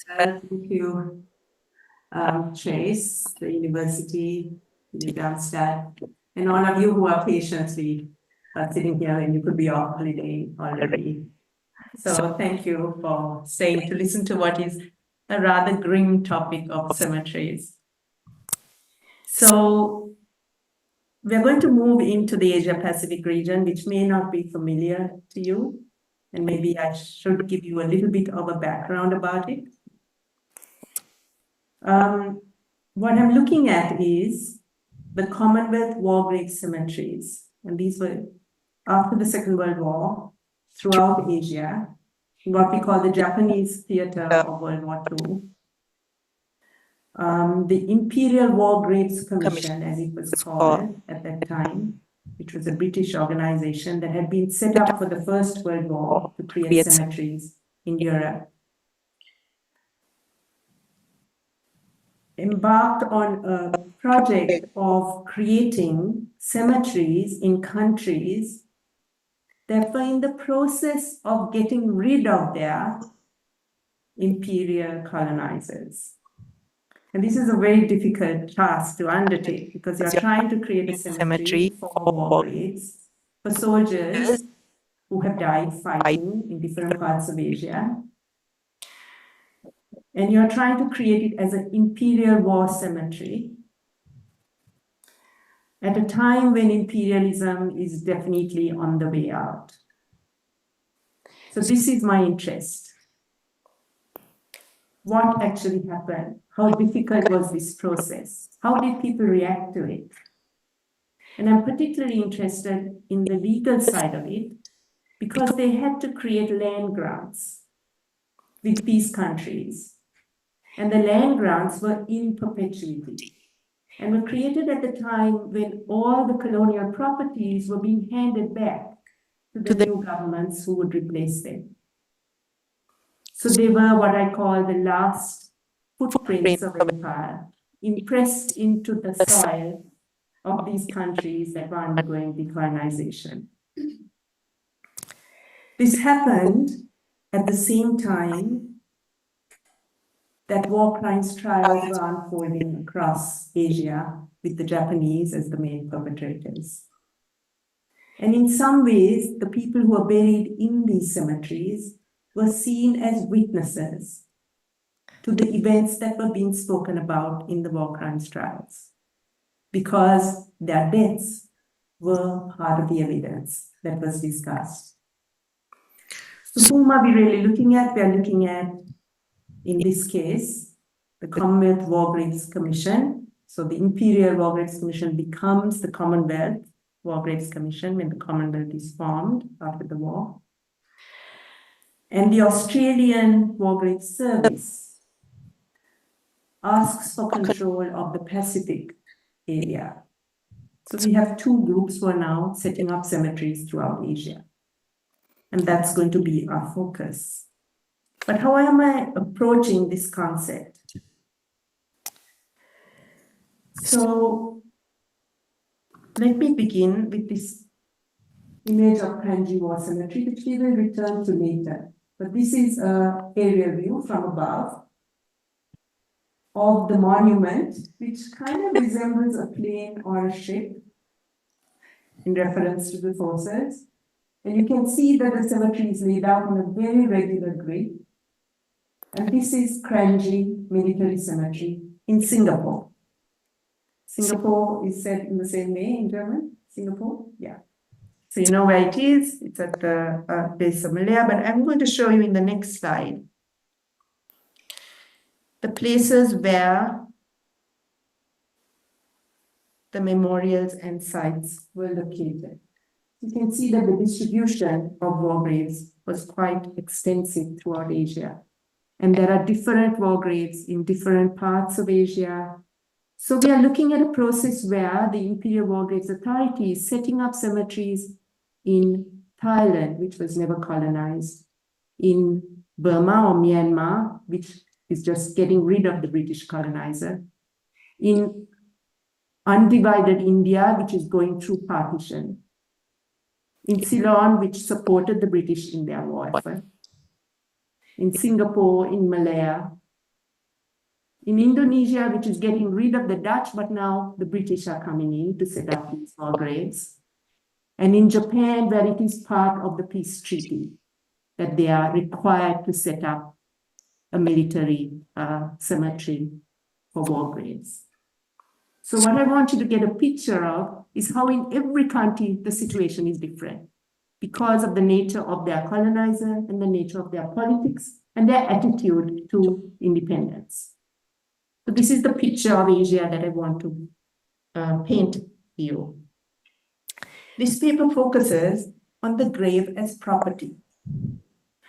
Thank you, Chase, the University, Darmstad, and all of you who are patiently sitting here, and you could be off holiday already. So thank you for staying to listen to what is a rather grim topic of cemeteries. So we're going to move into the Asia-Pacific region, which may not be familiar to you, and maybe I should give you a little bit of a background about it. What I'm looking at is the Commonwealth war grave cemeteries, and these were after the Second World War throughout Asia, what we call the Japanese theater of World War II. The Imperial War Graves Commission, as it was called at that time, which was a British organization that had been set up for the First World War to create cemeteries in Europe, embarked on a project of creating cemeteries in countries that were in the process of getting rid of their imperial colonizers. And this is a very difficult task to undertake because you're trying to create a cemetery for war graves, for soldiers who have died fighting in different parts of Asia. And you're trying to create it as an imperial war cemetery at a time when imperialism is definitely on the way out. So this is my interest. What actually happened? How difficult was this process? How did people react to it? And I'm particularly interested in the legal side of it because they had to create land grants with these countries. And the land grants were in perpetuity and were created at the time when all the colonial properties were being handed back to the new governments who would replace them. So they were what I call the last footprints of empire, impressed into the soil of these countries that were undergoing decolonization. This happened at the same time that war crimes trials were unfolding across Asia with the Japanese as the main perpetrators. And in some ways, the people who were buried in these cemeteries were seen as witnesses to the events that were being spoken about in the war crimes trials, because their deaths were part of the evidence that was discussed. So whom are we really looking at? We are looking at, in this case, the Commonwealth War Graves Commission. So the Imperial War Graves Commission becomes the Commonwealth War Graves Commission when the Commonwealth is formed after the war. And the Australian War Graves Service asks for control of the Pacific area. So we have two groups who are now setting up cemeteries throughout Asia. And that's going to be our focus. But how am I approaching this concept? So let me begin with this image of Kranji War Cemetery, which we will return to later. But this is an aerial view from above of the monument, which kind of resembles a plane or a ship in reference to the forces. And you can see that the cemetery is laid out on a very regular grid. And this is Kranji Military Cemetery in Singapore. Singapore is said in the same way in German. Singapore, yeah. So you know where it is. It's at the base of Malaya, but I'm going to show you in the next slide the places where the memorials and sites were located. You can see that the distribution of war graves was quite extensive throughout Asia. And there are different war graves in different parts of Asia. So we are looking at a process where the Imperial War Graves Authority is setting up cemeteries in Thailand, which was never colonized, in Burma or Myanmar, which is just getting rid of the British colonizer, in undivided India, which is going through partition, in Ceylon, which supported the British in their war effort, in Singapore, in Malaya, In Indonesia, which is getting rid of the Dutch, but now the British are coming in to set up these war graves. And in Japan, where it is part of the peace treaty, that they are required to set up a military cemetery for war graves. So what I want you to get a picture of is how in every country the situation is different because of the nature of their colonizer and the nature of their politics and their attitude to independence. So this is the picture of Asia that I want to paint you. This paper focuses on the grave as property,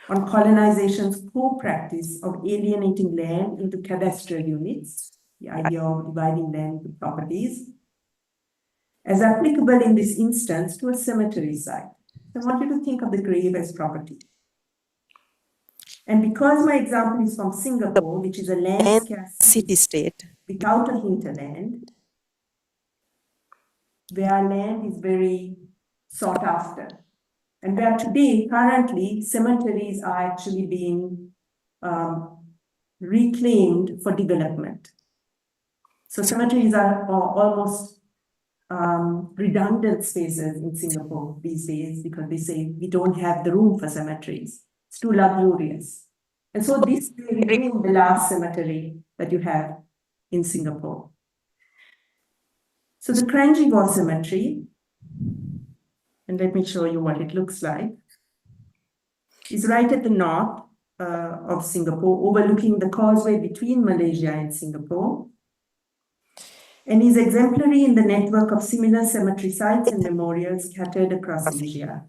on colonization's core practice of alienating land into cadastral units, the idea of dividing land into properties, as applicable in this instance to a cemetery site. So I want you to think of the grave as property. And because my example is from Singapore, which is a land-scarce city-state without a hinterland, where land is very sought after, and where today, currently, cemeteries are actually being reclaimed for development. So cemeteries are almost redundant spaces in Singapore these days because they say we don't have the room for cemeteries. It's too luxurious. And so this may remain the last cemetery that you have in Singapore. So the Kranji War Cemetery, and let me show you what it looks like, is right at the north of Singapore, overlooking the causeway between Malaysia and Singapore, and is exemplary in the network of similar cemetery sites and memorials scattered across Asia.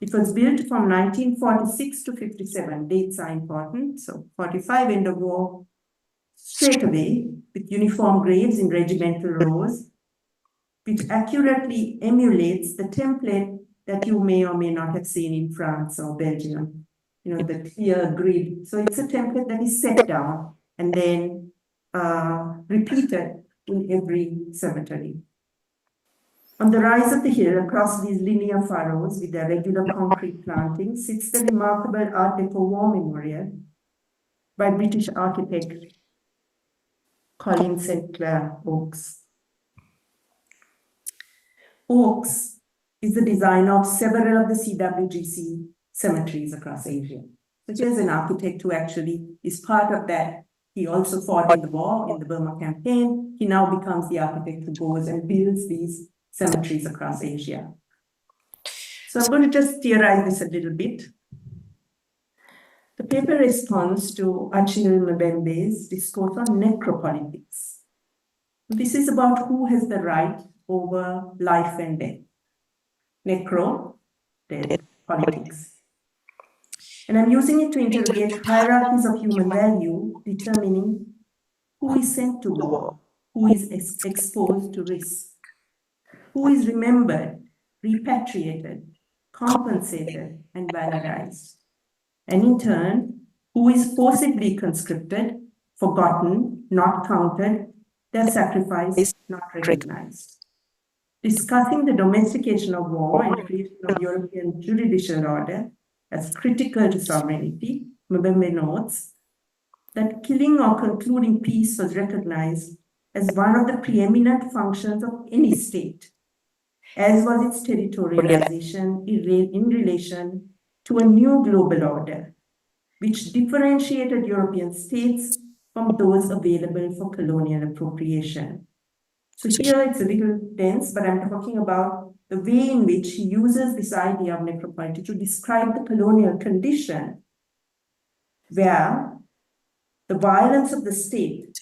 It was built from 1946 to 57. Dates are important. So 45, end of war, straight away, with uniform graves in regimental rows, which accurately emulates the template that you may or may not have seen in France or Belgium, you know, the clear grid. So it's a template that is set down and then repeated in every cemetery. On the rise of the hill, across these linear furrows with their regular concrete plantings, sits the remarkable Art Deco War Memorial by British architect Colin St. Clair Oakes. Oakes is the designer of several of the CWGC cemeteries across Asia. So here's an architect who actually is part of that. He also fought in the war, in the Burma campaign. He now becomes the architect who goes and builds these cemeteries across Asia. So I'm going to just theorize this a little bit. The paper responds to Achille Mbembe's discourse on necropolitics. This is about who has the right over life and death. Necro, death, politics. And I'm using it to interrogate hierarchies of human value, determining who is sent to war, who is exposed to risk, who is remembered, repatriated, compensated, and valorized. And in turn, who is forcibly conscripted, forgotten, not counted, their sacrifice not recognized. Discussing the domestication of war and creation of European judicial order as critical to sovereignty, Mbembe notes that killing or concluding peace was recognized as one of the preeminent functions of any state, as was its territorialization in relation to a new global order, which differentiated European states from those available for colonial appropriation. So here it's a little dense, but I'm talking about the way in which he uses this idea of necropolitics to describe the colonial condition where the violence of the state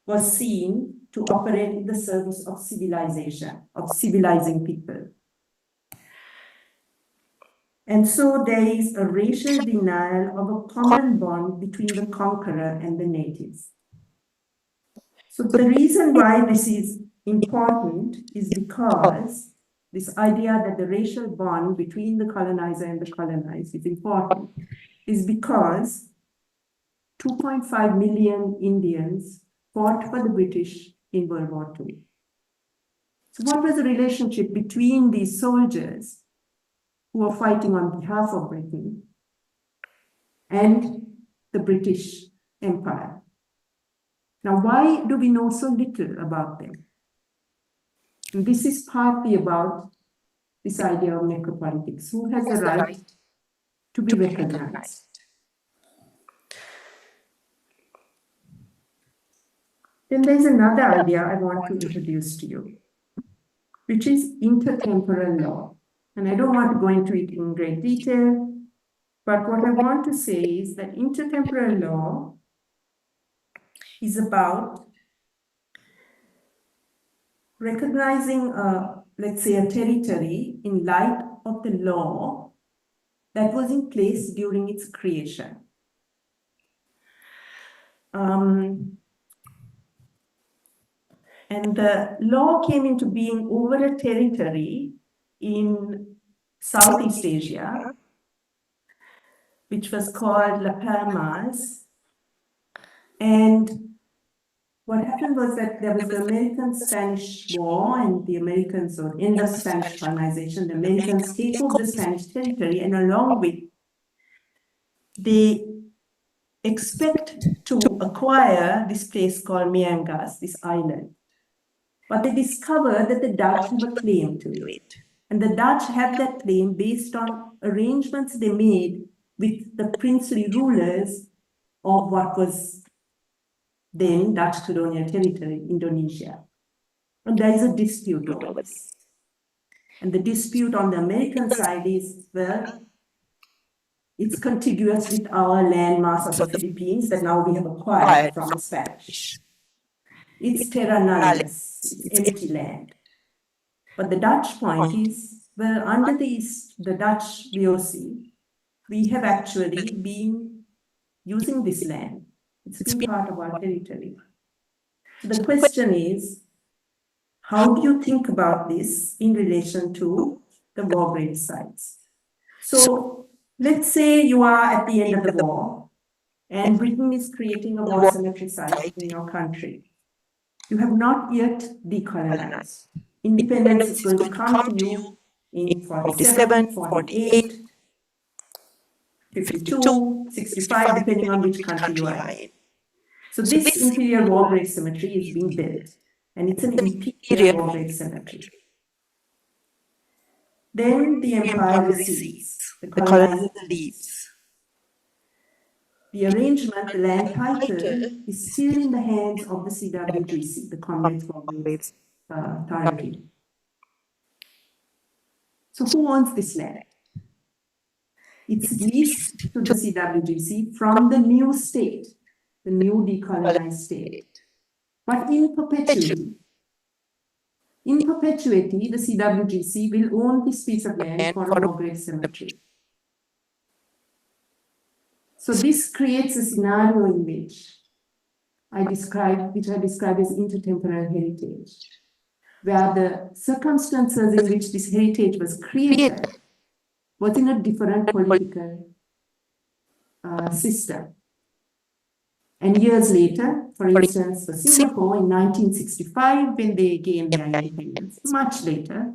was seen to operate in the service of civilization, of civilizing people. And so there is a racial denial of a common bond between the conqueror and the natives. So the reason why this is important is because this idea that the racial bond between the colonizer and the colonized is important, is because 2.5 million Indians fought for the British in World War II. So what was the relationship between these soldiers who were fighting on behalf of Britain and the British Empire? Now, why do we know so little about them? And this is partly about this idea of necropolitics. Who has the right to be recognized? Then there's another idea I want to introduce to you, which is intertemporal law. And I don't want to go into it in great detail, but what I want to say is that intertemporal law is about recognizing, let's say, a territory in light of the law that was in place during its creation. And the law came into being over a territory in Southeast Asia, which was called La Palmas. And what happened was that there was the American-Spanish War and the Americans, or end of Spanish colonization, the Americans take over the Spanish territory, and along with, they expect to acquire this place called Miangas, this island. But they discover that the Dutch have a claim to it. And the Dutch have that claim based on arrangements they made with the princely rulers of what was then Dutch colonial territory, Indonesia. And there is a dispute over this. And the dispute on the American side is, well, it's contiguous with our landmass of the Philippines that now we have acquired from the Spanish. It's terra nullius, it's empty land. But the Dutch point is, well, under the Dutch VOC, we have actually been using this land. It's been part of our territory. So the question is, how do you think about this in relation to the war grave sites? So let's say you are at the end of the war, and Britain is creating a war cemetery site in your country. You have not yet decolonized. Independence is going to come to you in 47, 48, 52, 65, depending on which country you are in. So this Imperial War Grave Cemetery is being built, and it's an Imperial War Grave Cemetery. Then the empire recedes, the colonizer leaves. The arrangement, the land title, is still in the hands of the CWGC, the Comrades War Graves Authority. So who owns this land? It's leased to the CWGC from the new state, the new decolonized state. But in perpetuity, the CWGC will own this piece of land for a war grave cemetery. So this creates a scenario in which I describe as intertemporal heritage, where the circumstances in which this heritage was created was in a different political system. And years later, for instance, for Singapore in 1965, when they gained their independence, much later,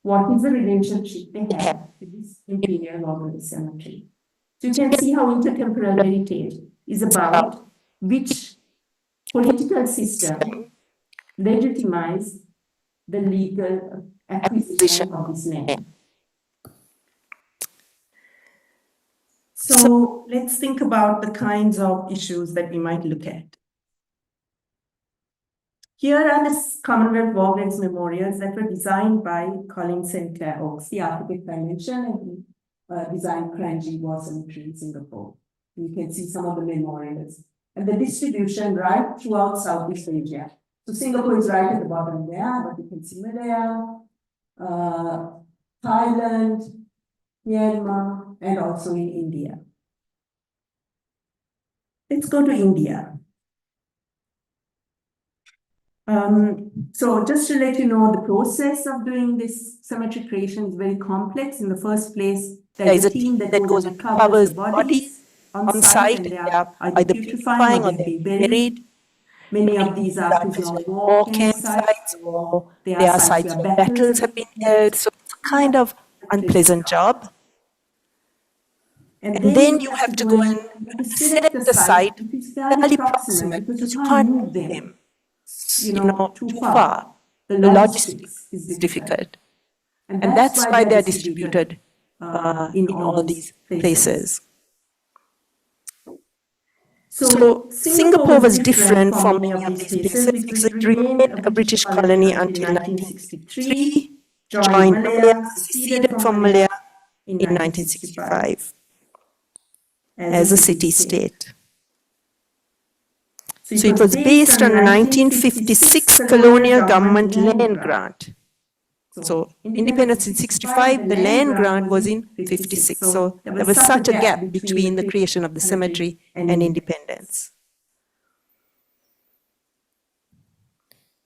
what is the relationship they have with this Imperial War Grave Cemetery? So you can see how intertemporal heritage is about which political system legitimized the legal acquisition of this land. So let's think about the kinds of issues that we might look at. Here are the Commonwealth War Graves memorials that were designed by Collins and Claire Oakes, the architect I mentioned, and designed Kranji War Cemetery in Singapore. You can see some of the memorials. And the distribution right throughout Southeast Asia. So Singapore is right at the bottom there, but you can see Malaya, Thailand, Myanmar, and also in India. Let's go to India. So just to let you know, the process of doing this cemetery creation is very complex. In the first place, there is a team that goes and covers the bodies on site, and they are either putrefying or they're being buried. Many of these are prisoner of war campsites, or they are sites where battles have been held. So it's a kind of unpleasant job. And then you have to go and select the site fairly proximate because you can't move them, too far. The logistics is difficult. And that's why they're distributed in all these places. So Singapore was different from many of these places because it remained a British colony until 1963, joined Malaya, seceded from Malaya in 1965 as a city-state. So it was based on a 1956 colonial government land grant. So independence in 65, the land grant was in 56. So there was such a gap between the creation of the cemetery and independence.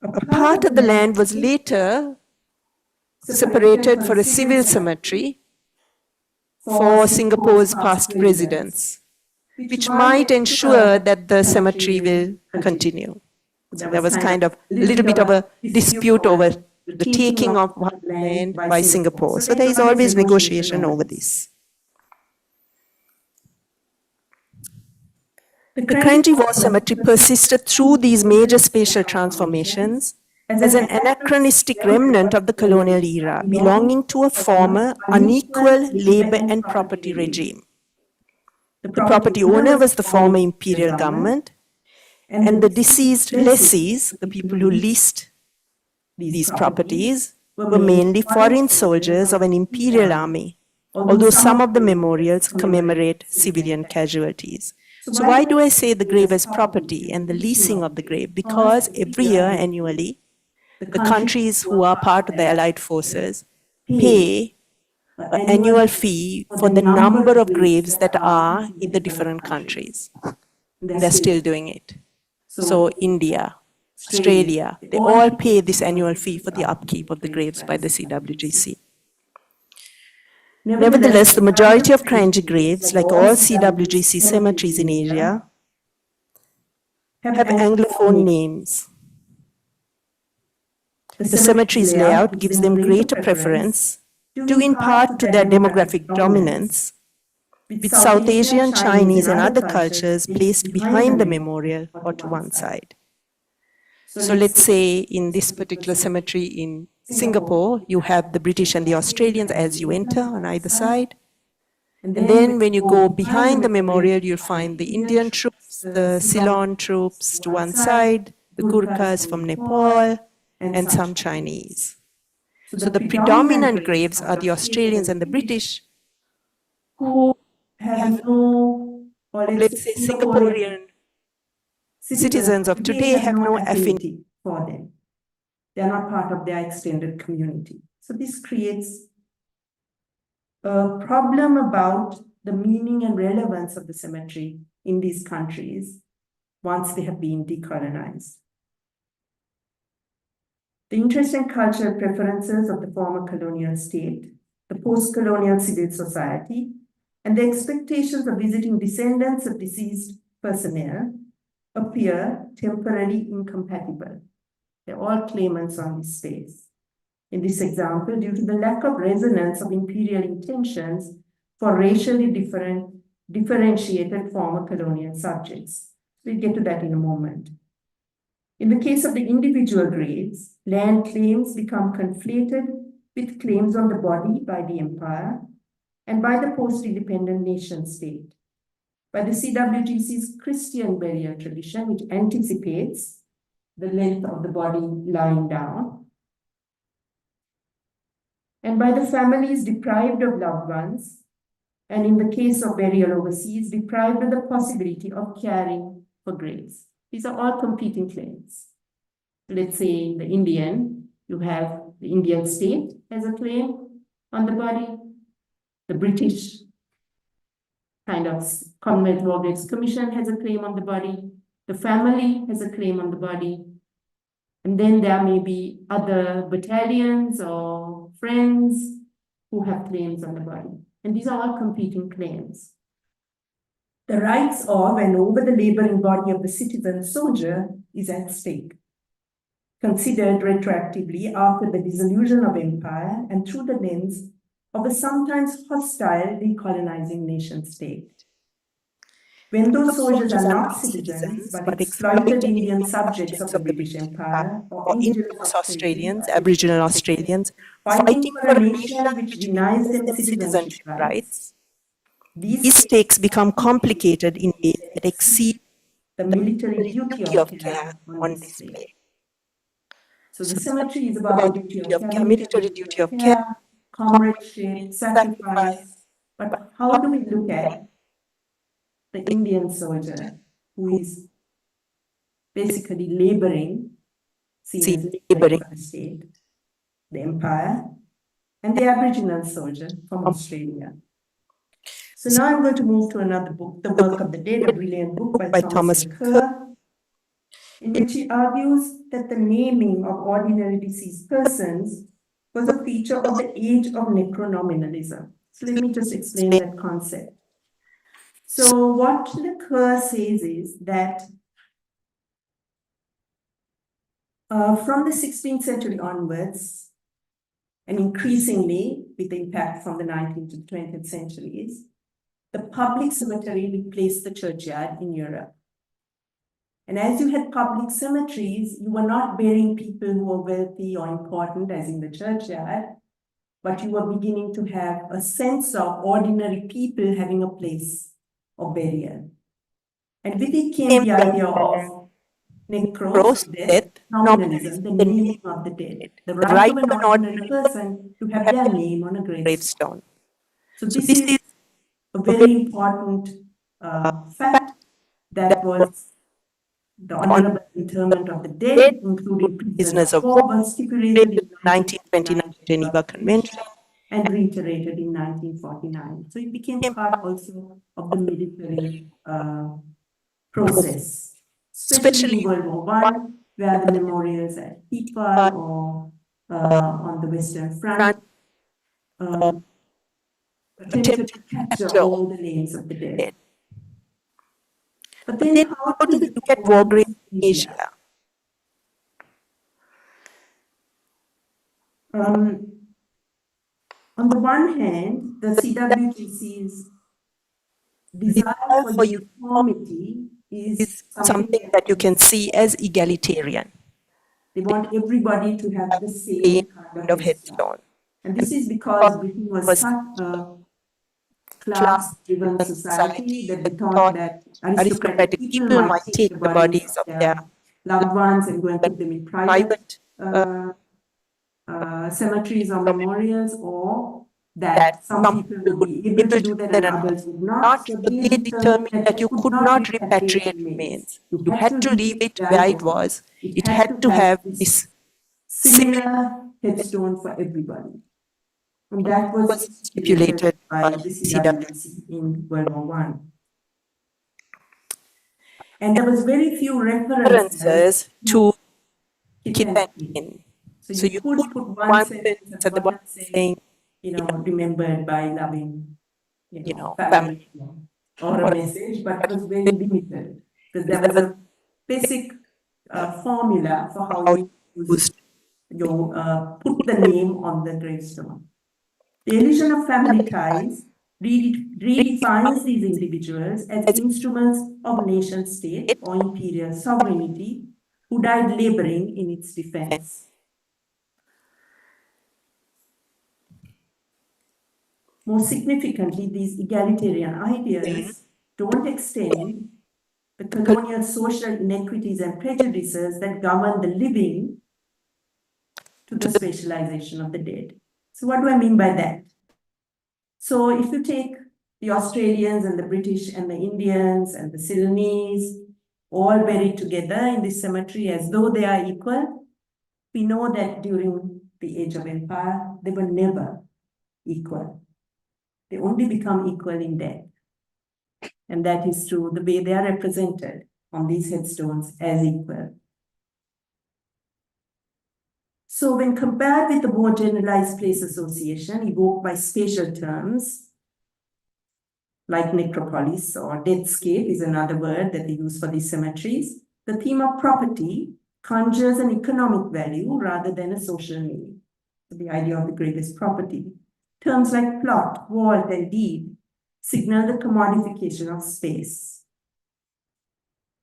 A part of the land was later separated for a civil cemetery for Singapore's past residents, which might ensure that the cemetery will continue. So there was kind of a little bit of a dispute over the taking of land by Singapore. So there is always negotiation over this. The Kranji War Cemetery persisted through these major spatial transformations as an anachronistic remnant of the colonial era, belonging to a former unequal labor and property regime. The property owner was the former imperial government, and the deceased lessees, the people who leased these properties, were mainly foreign soldiers of an imperial army, although some of the memorials commemorate civilian casualties. So why do I say the grave as property and the leasing of the grave? Because every year, annually, the countries who are part of the Allied forces pay an annual fee for the number of graves that are in the different countries. They're still doing it. So India, Australia, they all pay this annual fee for the upkeep of the graves by the CWGC. Nevertheless, the majority of Kranji graves, like all CWGC cemeteries in Asia, have Anglophone names. The cemetery's layout gives them greater preference, due in part to their demographic dominance, with South Asian, Chinese, and other cultures placed behind the memorial or to one side. So let's say in this particular cemetery in Singapore, you have the British and the Australians as you enter on either side. And then when you go behind the memorial, you'll find the Indian troops, the Ceylon troops to one side, the Gurkhas from Nepal, and some Chinese. So the predominant graves are the Australians and the British, who have no, or let's say Singaporean citizens of today have no affinity for them. They are not part of their extended community. So this creates a problem about the meaning and relevance of the cemetery in these countries once they have been decolonized. The interest and cultural preferences of the former colonial state, the post-colonial civil society, and the expectations of visiting descendants of deceased personnel appear temporarily incompatible. They're all claimants on this space. In this example, due to the lack of resonance of imperial intentions for racially differentiated former colonial subjects. We'll get to that in a moment. In the case of the individual graves, land claims become conflated with claims on the body by the empire and by the post-independent nation state, by the CWGC's Christian burial tradition, which anticipates the length of the body lying down, and by the families deprived of loved ones, and in the case of burial overseas, deprived of the possibility of caring for graves. These are all competing claims. Let's say the Indian, you have the Indian state has a claim on the body, the British kind of Commonwealth War Graves Commission has a claim on the body, the family has a claim on the body, and then there may be other battalions or friends who have claims on the body. And these are all competing claims. The rights of and over the laboring body of the citizen soldier is at stake, considered retroactively after the dissolution of empire and through the lens of a sometimes hostile decolonizing nation state. When those soldiers are not citizens, but exploited Indian subjects of the British Empire or indigenous Australians, Aboriginal Australians, fighting for a nation which denies them citizenship rights, these stakes become complicated in ways that exceed the military duty of care on display. So the cemetery is about the duty of care, military duty of care, comradeship, sacrifice. But how do we look at the Indian soldier who is basically laboring, seen as laboring for the state, the empire, and the Aboriginal soldier from Australia? So now I'm going to move to another book, The Work of the Dead, a brilliant book by Thomas Kerr, in which he argues that the naming of ordinary deceased persons was a feature of the age of necronominalism. So let me just explain that concept. So what Kerr says is that from the 16th century onwards, and increasingly with the impact from the 19th to the 20th centuries, the public cemetery replaced the churchyard in Europe. And as you had public cemeteries, you were not burying people who were wealthy or important, as in the churchyard, but you were beginning to have a sense of ordinary people having a place of burial. And with it came the idea of necros, death, nominalism, the naming of the dead, the right of an ordinary person to have their name on a gravestone. So this is a very important fact that was the honorable interment of the dead, including prisoners of war, was stipulated in the 1929 Geneva Convention and reiterated in 1949. So it became part also of the military process, especially in World War I, where the memorials at Ypres or on the Western Front attempted to capture all the names of the dead. But then how do we look at war graves in Asia? On the one hand, the CWTC's desire for uniformity is something that you can see as egalitarian. They want everybody to have the same kind of headstone. And this is because Britain was such a class-driven society that they thought that aristocratic people might take the bodies of their loved ones and go and put them in private cemeteries or memorials, or that some people would be able to do that and others would not. So they determined that you could not repatriate remains. You had to leave it where it was. It had to have this similar headstone for everybody. And that was stipulated by the CWC in World War I. And there was very few references to kit and kin. So you could put one sentence at the bottom saying, remembered by loving, family, or a message, but it was very limited because there was a basic formula for how you put the name on the gravestone. The illusion of family ties redefines these individuals as instruments of nation state or imperial sovereignty who died laboring in its defense. More significantly, these egalitarian ideas don't extend the colonial social inequities and prejudices that govern the living to the spatialization of the dead. So what do I mean by that? So if you take the Australians and the British and the Indians and the Ceylonese all buried together in this cemetery as though they are equal, we know that during the Age of Empire, they were never equal. They only become equal in death. And that is true the way they are represented on these headstones as equal. So when compared with the more generalized place association evoked by spatial terms, like necropolis or deathscape is another word that they use for these cemeteries, the theme of property conjures an economic value rather than a social need. So the idea of the grave is property. Terms like plot, vault, and deed signal the commodification of space.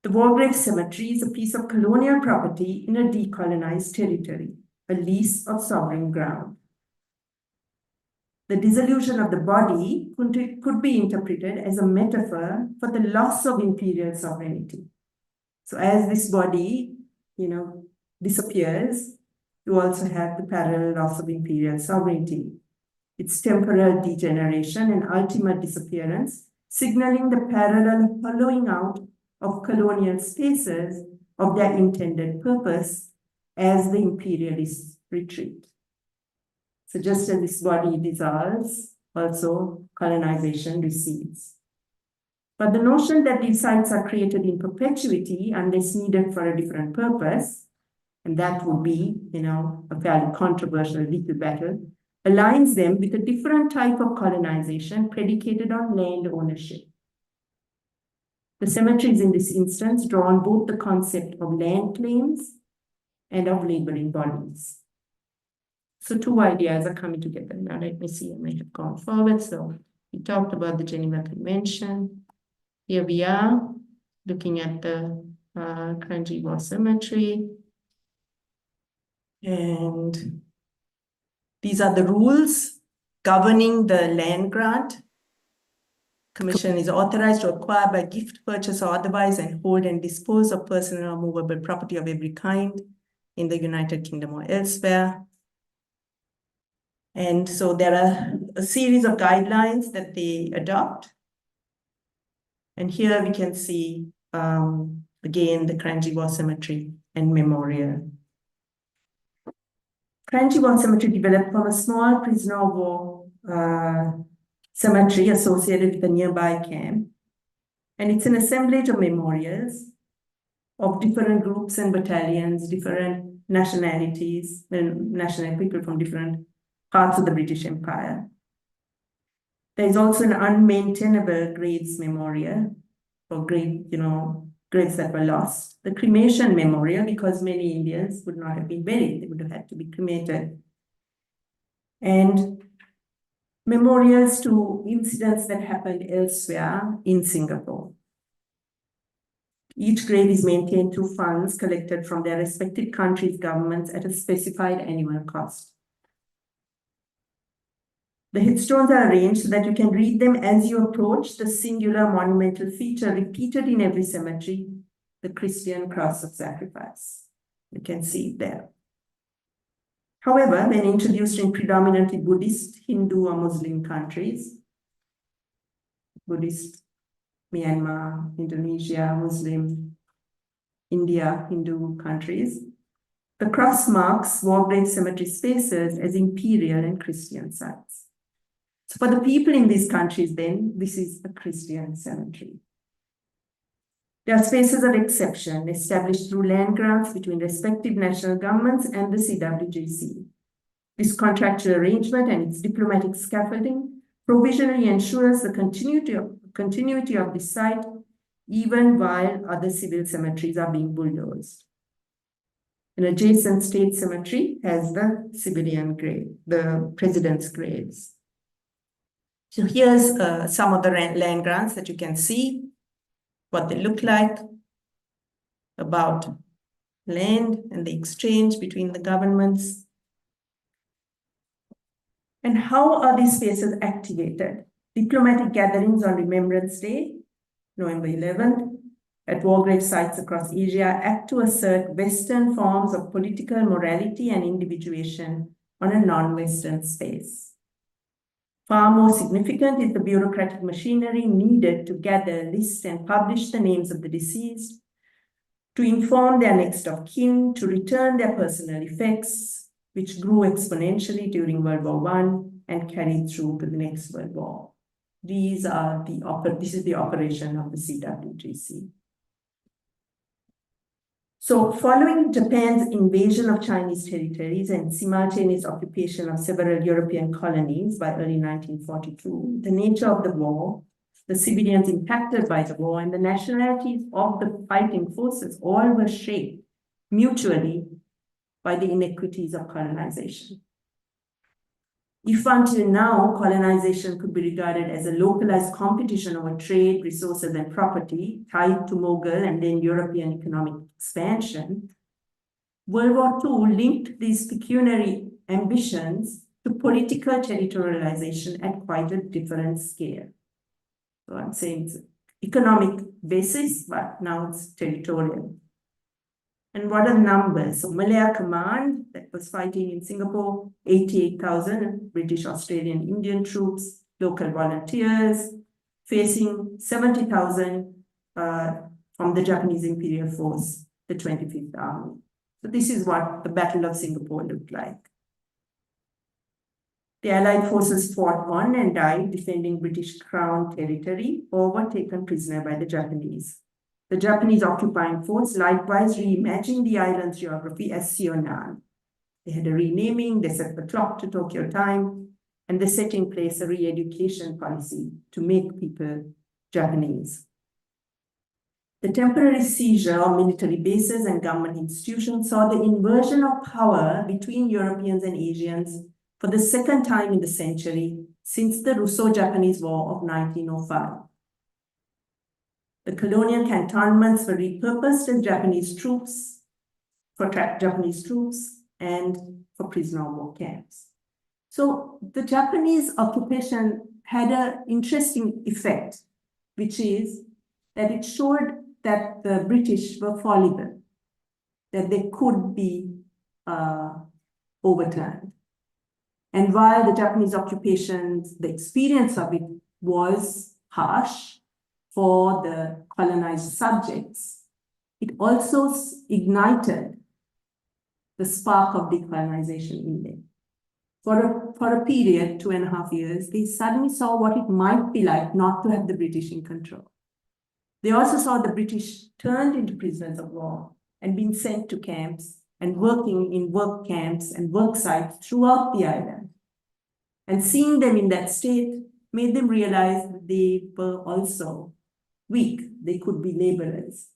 The War Grave Cemetery is a piece of colonial property in a decolonized territory, a lease of sovereign ground. The dissolution of the body could be interpreted as a metaphor for the loss of imperial sovereignty. So as this body, disappears, you also have the parallel loss of imperial sovereignty, its temporal degeneration and ultimate disappearance, signaling the parallel hollowing out of colonial spaces of their intended purpose as the imperialists retreat. So just as this body dissolves, also colonization recedes. But the notion that these sites are created in perpetuity unless needed for a different purpose, and that would be, a fairly controversial legal battle, aligns them with a different type of colonization predicated on land ownership. The cemeteries in this instance draw on both the concept of land claims and of laboring bodies. So two ideas are coming together. Now let me see, I may have gone forward. So we talked about the Geneva Convention. Here we are looking at the Kranji War Cemetery. And these are the rules governing the land grant. Commission is authorized to acquire by gift, purchase, or otherwise and hold and dispose of personal or movable property of every kind in the United Kingdom or elsewhere. And so there are a series of guidelines that they adopt. And here we can see, again, the Kranji War Cemetery and Memorial. Kranji War Cemetery developed from a small prisoner of war cemetery associated with a nearby camp. And it's an assemblage of memorials of different groups and battalions, different nationalities, and national people from different parts of the British Empire. There is also an unmaintainable graves memorial for graves that were lost. The cremation memorial, because many Indians would not have been buried, they would have had to be cremated. And memorials to incidents that happened elsewhere in Singapore. Each grave is maintained through funds collected from their respective countries' governments at a specified annual cost. The headstones are arranged so that you can read them as you approach the singular monumental feature repeated in every cemetery, the Christian cross of sacrifice. You can see it there. However, when introduced in predominantly Buddhist, Hindu, or Muslim countries, Buddhist, Myanmar, Indonesia, Muslim, India, Hindu countries, the cross marks war grave cemetery spaces as imperial and Christian sites. So for the people in these countries, then, this is a Christian cemetery. There are spaces of exception established through land grants between respective national governments and the CWJC. This contractual arrangement and its diplomatic scaffolding provisionally ensures the continuity of this site, even while other civil cemeteries are being bulldozed. An adjacent state cemetery has the civilian grave, the president's graves. So here's some of the land grants that you can see, what they look like, about land and the exchange between the governments. And how are these spaces activated? Diplomatic gatherings on Remembrance Day, November 11th, at war grave sites across Asia act to assert Western forms of political morality and individuation on a non-Western space. Far more significant is the bureaucratic machinery needed to gather, list, and publish the names of the deceased, to inform their next of kin, to return their personal effects, which grew exponentially during World War I and carried through to the next World War. This is the operation of the CWJC. So following Japan's invasion of Chinese territories and simultaneous occupation of several European colonies by early 1942, the nature of the war, the civilians impacted by the war, and the nationalities of the fighting forces all were shaped mutually by the inequities of colonization. If until now colonization could be regarded as a localized competition over trade, resources, and property tied to Mughal and then European economic expansion, World War II linked these pecuniary ambitions to political territorialization at quite a different scale. So I'm saying it's economic basis, but now it's territorial. And what are the numbers? So Malaya Command that was fighting in Singapore, 88,000 British, Australian, Indian troops, local volunteers, facing 70,000 from the Japanese Imperial Force, the 25th Army. So this is what the Battle of Singapore looked like. The Allied forces fought on and died defending British Crown territory or were taken prisoner by the Japanese. The Japanese occupying force likewise reimagined the island's geography as Sionan. They had a renaming, they set the clock to Tokyo time, and they set in place a re-education policy to make people Japanese. The temporary seizure of military bases and government institutions saw the inversion of power between Europeans and Asians for the second time in the century since the Russo-Japanese War of 1905. The colonial cantonments were repurposed as Japanese troops, and for prisoner of war camps. So the Japanese occupation had an interesting effect, which is that it showed that the British were fallible, that they could be overturned. And while the Japanese occupation, the experience of it was harsh for the colonized subjects, it also ignited the spark of decolonization in them. For a period, 2.5 years, they suddenly saw what it might be like not to have the British in control. They also saw the British turned into prisoners of war and being sent to camps and working in work camps and work sites throughout the island. And seeing them in that state made them realize that they were also weak. They could be laborers.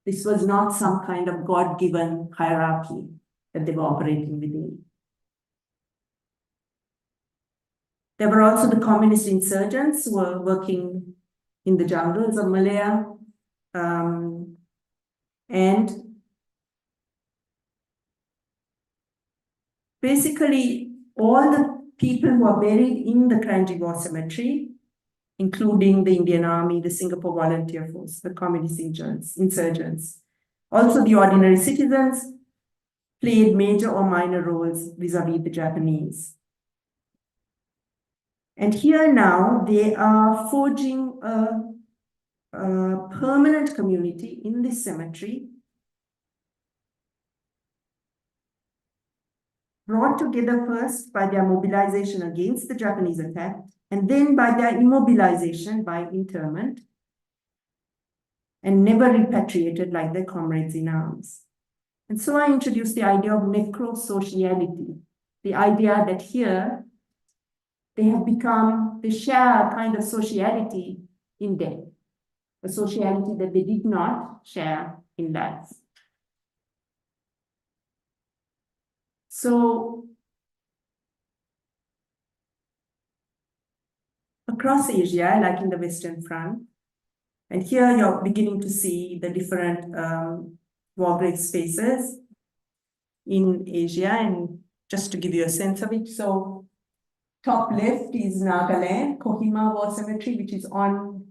This was not some kind of God-given hierarchy that they were operating within. There were also the communist insurgents who were working in the jungles of Malaya. And basically, all the people who are buried in the Kranji War Cemetery, including the Indian Army, the Singapore Volunteer Force, the communist insurgents. Also, the ordinary citizens played major or minor roles vis-a-vis the Japanese. And here now, they are forging a permanent community in this cemetery, brought together first by their mobilization against the Japanese attack, and then by their immobilization by internment, and never repatriated like their comrades in arms. And so I introduced the idea of necrosociality, the idea that here they share a kind of sociality in death, a sociality that they did not share in life. So across Asia, like in the Western Front, and here you're beginning to see the different war grave spaces in Asia, and just to give you a sense of it. So top left is Nagaland, Kohima War Cemetery, which is on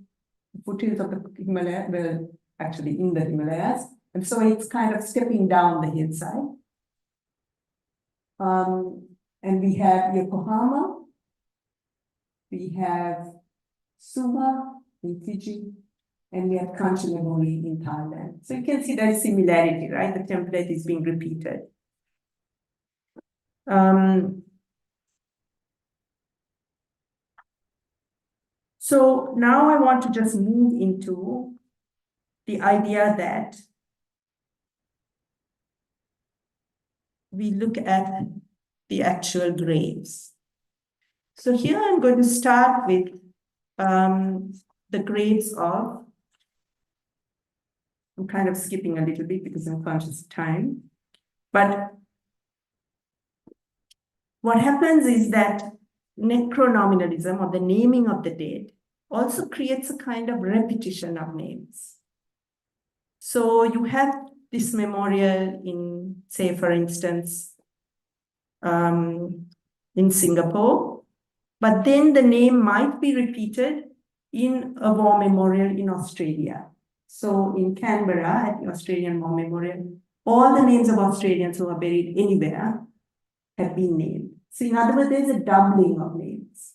the foothills of the Himalayas, well, actually in the Himalayas. And so it's kind of stepping down the hillside. And we have Yokohama, we have Suva in Fiji, and we have Kanchanaburi in Thailand. So you can see that similarity, right? The template is being repeated. So now I want to just move into the idea that we look at the actual graves. So here I'm going to start with the graves of, I'm kind of skipping a little bit because I'm conscious of time, but what happens is that necronominalism, or the naming of the dead, also creates a kind of repetition of names. So you have this memorial in, say, for instance, in Singapore, but then the name might be repeated in a war memorial in Australia. So in Canberra, at the Australian War Memorial, all the names of Australians who are buried anywhere have been named. So in other words, there's a doubling of names.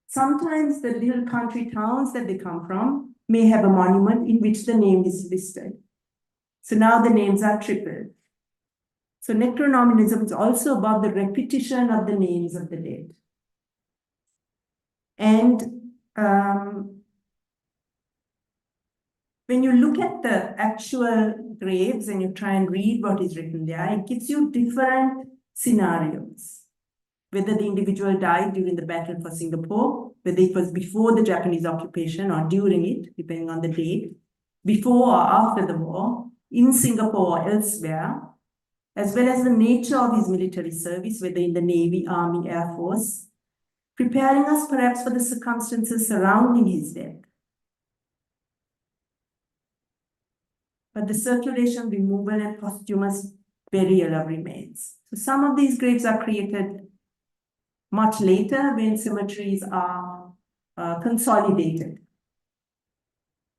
Sometimes the little country towns that they come from may have a monument in which the name is listed. So now the names are tripled. So necronominalism is also about the repetition of the names of the dead. And when you look at the actual graves and you try and read what is written there, it gives you different scenarios. Whether the individual died during the battle for Singapore, whether it was before the Japanese occupation or during it, depending on the date, before or after the war, in Singapore or elsewhere, as well as the nature of his military service, whether in the Navy, Army, Air Force, preparing us perhaps for the circumstances surrounding his death. But the circulation, removal, and posthumous burial of remains. So some of these graves are created much later when cemeteries are consolidated.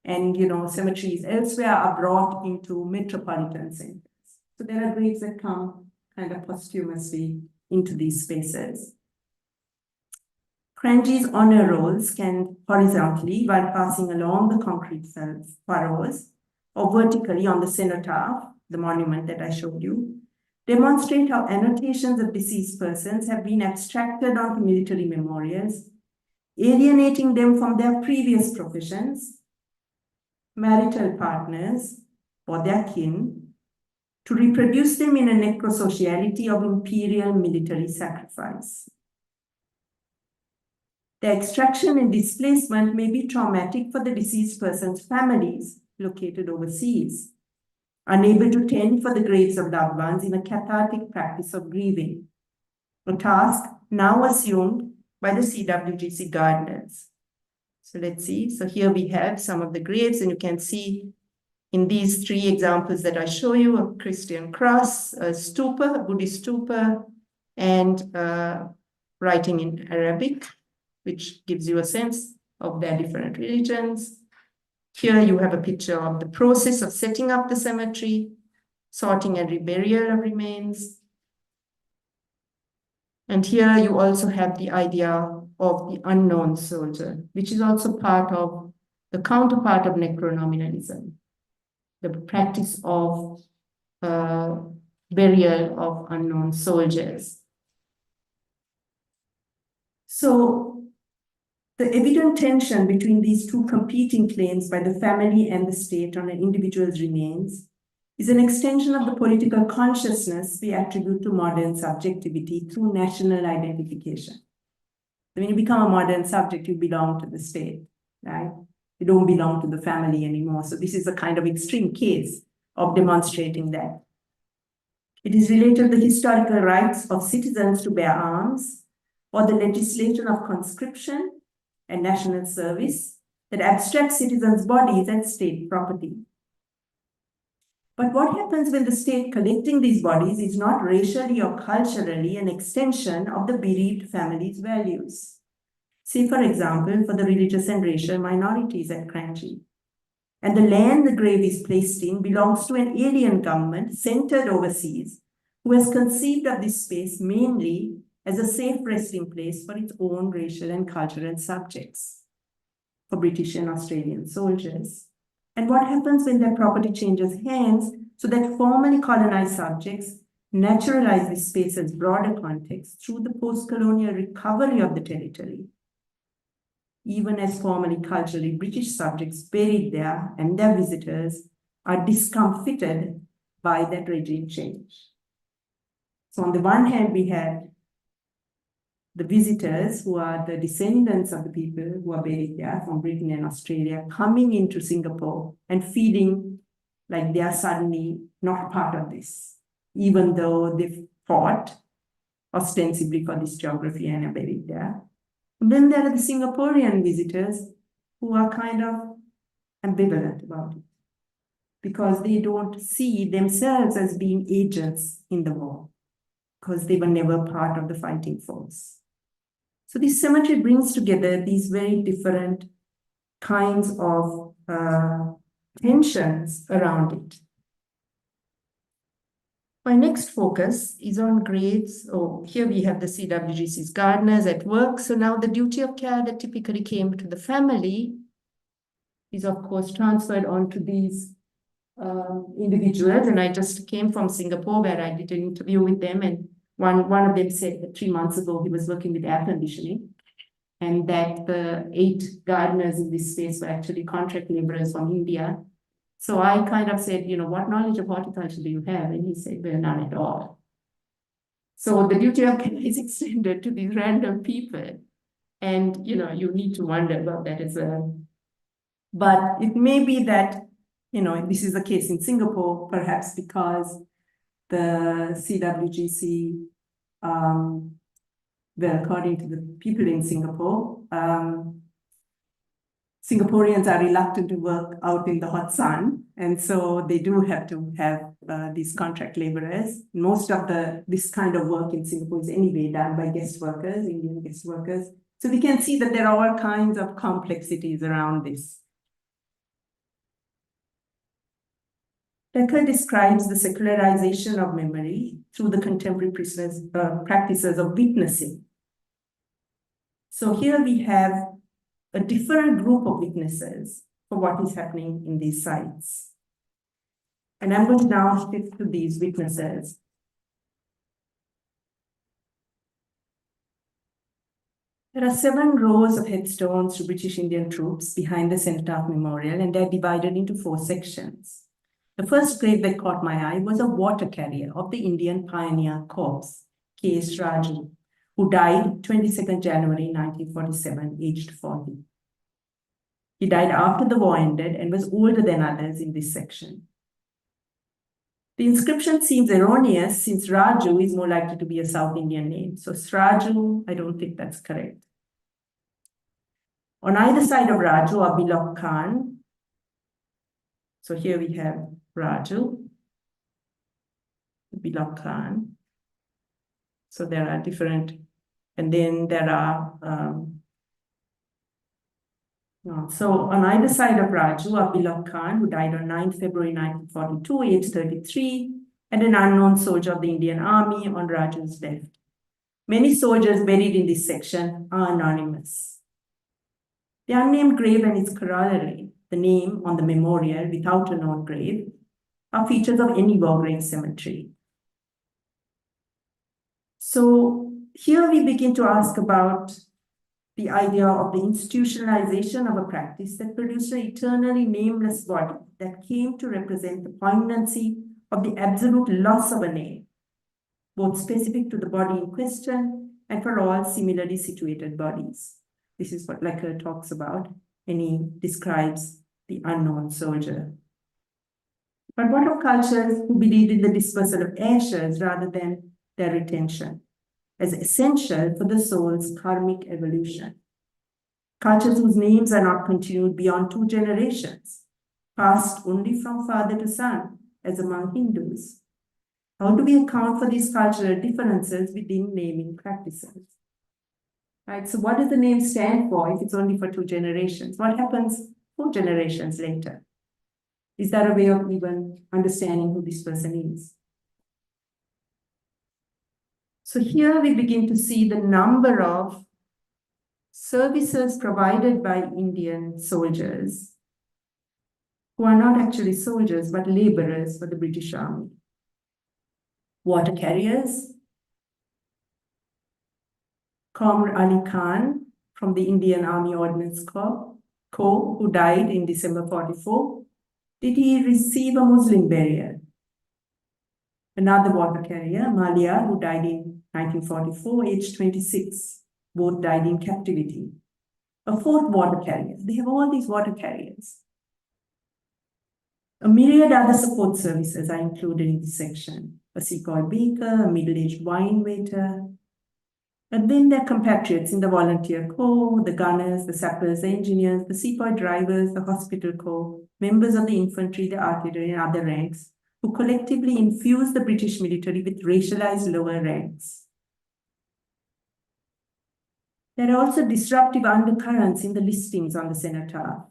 And, cemeteries elsewhere are brought into metropolitan centers. So there are graves that come kind of posthumously into these spaces. Cranji's honor rolls can horizontally, while passing along the concrete furrows, or vertically on the cenotaph, the monument that I showed you, demonstrate how annotations of deceased persons have been abstracted onto military memorials, alienating them from their previous professions, marital partners, or their kin, to reproduce them in a necrosociality of imperial military sacrifice. The extraction and displacement may be traumatic for the deceased person's families located overseas, unable to tend for the graves of loved ones in a cathartic practice of grieving, a task now assumed by the CWGC gardeners. So let's see. So here we have some of the graves, and you can see in these three examples that I show you, a Christian cross, a stupa, a Buddhist stupa, and writing in Arabic, which gives you a sense of their different religions. Here you have a picture of the process of setting up the cemetery, sorting and reburial of remains. And here you also have the idea of the unknown soldier, which is also part of the counterpart of necronominalism, the practice of burial of unknown soldiers. So the evident tension between these two competing claims by the family and the state on an individual's remains is an extension of the political consciousness we attribute to modern subjectivity through national identification. When you become a modern subject, you belong to the state, right? You don't belong to the family anymore. So this is a kind of extreme case of demonstrating that. It is related to the historical rights of citizens to bear arms, or the legislation of conscription and national service that abstracts citizens' bodies as state property. But what happens when the state collecting these bodies is not racially or culturally an extension of the bereaved family's values? Say, for example, for the religious and racial minorities at Kranji. And the land the grave is placed in belongs to an alien government centered overseas, who has conceived of this space mainly as a safe resting place for its own racial and cultural subjects, for British and Australian soldiers. And what happens when their property changes hands so that formerly colonized subjects naturalize this space's broader context through the post-colonial recovery of the territory, even as formerly culturally British subjects buried there and their visitors are discomfited by that regime change. So on the one hand, we had the visitors, who are the descendants of the people who are buried there from Britain and Australia, coming into Singapore and feeling like they are suddenly not part of this, even though they've fought ostensibly for this geography and are buried there. And then there are the Singaporean visitors who are kind of ambivalent about it because they don't see themselves as being agents in the war because they were never part of the fighting force. So this cemetery brings together these very different kinds of tensions around it. My next focus is on graves. Oh, here we have the CWGC's gardeners at work. So now the duty of care that typically came to the family is, of course, transferred onto these individuals. And I just came from Singapore where I did an interview with them. And one of them said that 3 months ago he was working with air conditioning and that the 8 gardeners in this space were actually contract laborers from India. So I kind of said, you know, what knowledge of horticulture do you have? And he said, well, none at all. So the duty of care is extended to these random people. And, you know, you need to wonder about that as well. But it may be that, you know, this is the case in Singapore, perhaps because the CWGC, well, according to the people in Singapore, Singaporeans are reluctant to work out in the hot sun. And so they do have to have these contract laborers. Most of this kind of work in Singapore is anyway done by guest workers, Indian guest workers. So we can see that there are all kinds of complexities around this. Becker describes the secularization of memory through the contemporary practices of witnessing. So here we have a different group of witnesses for what is happening in these sites. And I'm going to now shift to these witnesses. There are 7 rows of headstones to British Indian troops behind the Cenotaph Memorial, and they're divided into 4 sections. The first grave that caught my eye was a water carrier of the Indian Pioneer Corps, K.S. Raju, who died 22nd January 1947, aged 40. He died after the war ended and was older than others in this section. The inscription seems erroneous since Raju is more likely to be a South Indian name. So Sraju, I don't think that's correct. On either side of Raju are Bilok Khan. So here we have Raju, Bilok Khan. So there are different, and then there are, so on either side of Raju are Bilok Khan, who died on 9 February 1942, age 33, and an unknown soldier of the Indian Army on Raju's left. Many soldiers buried in this section are anonymous. The unnamed grave and its corollary, the name on the memorial without a known grave, are features of any war grave cemetery. So here we begin to ask about the idea of the institutionalization of a practice that produced an eternally nameless body that came to represent the poignancy of the absolute loss of a name, both specific to the body in question and for all similarly situated bodies. This is what Lecker talks about, and he describes the unknown soldier. But what of cultures who believed in the dispersal of ashes rather than their retention as essential for the soul's karmic evolution? Cultures whose names are not continued beyond 2 generations, passed only from father to son, as among Hindus. How do we account for these cultural differences within naming practices? Right, so what does the name stand for if it's only for 2 generations? What happens 4 generations later? Is that a way of even understanding who this person is? So here we begin to see the number of services provided by Indian soldiers who are not actually soldiers, but laborers for the British Army. Water carriers, Qamar Ali Khan from the Indian Army Ordnance Corps, who died in December 44. Did he receive a Muslim burial? Another water carrier, Malia, who died in 1944, aged 26. Both died in captivity. A 4th water carrier. They have all these water carriers. A myriad other support services are included in this section. A seagull baker, a middle-aged wine waiter, And then their compatriots in the volunteer corps, the gunners, the sappers, the engineers, the sepoy drivers, the hospital corps, members of the infantry, the artillery, and other ranks, who collectively infused the British military with racialized lower ranks. There are also disruptive undercurrents in the listings on the cenotaph.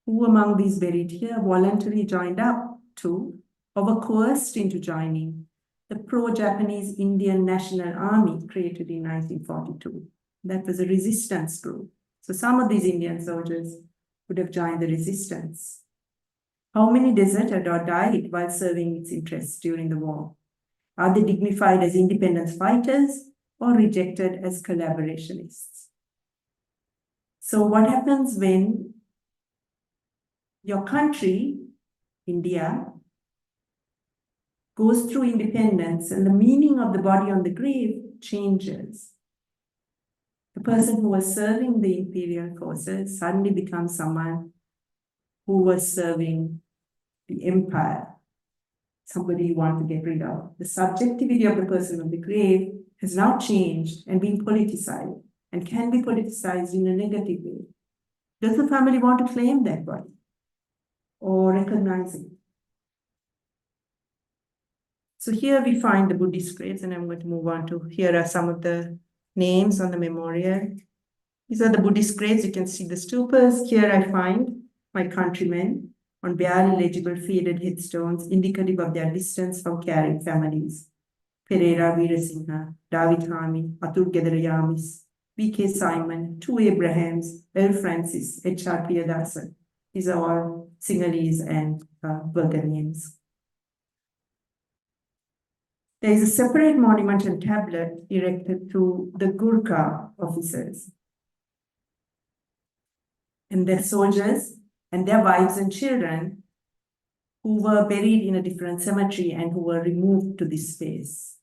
Who among these buried here voluntarily joined up to, or were coerced into joining, the pro-Japanese Indian National Army created in 1942. That was a resistance group. So some of these Indian soldiers would have joined the resistance. How many deserted or died while serving its interests during the war? Are they dignified as independence fighters or rejected as collaborationists? So what happens when your country, India, goes through independence and the meaning of the body on the grave changes? The person who was serving the imperial forces suddenly becomes someone who was serving the empire, somebody you want to get rid of. The subjectivity of the person on the grave has now changed and been politicized, and can be politicized in a negative way. Does the family want to claim that body or recognize it? So here we find the Buddhist graves, and I'm going to move on to, here are some of the names on the memorial. These are the Buddhist graves. You can see the stupas. Here I find my countrymen on barely legible faded headstones indicative of their distance from caring families. Pereira Veerasinghe, David Hami, Atul Gedarayamis, V.K. Simon, two Abrahams, L. Francis, H.R. Priyadasa. These are all Sinhalese and Burger names. There is a separate monumental tablet erected to the Gurkha officers and their soldiers and their wives and children who were buried in a different cemetery and who were removed to this space,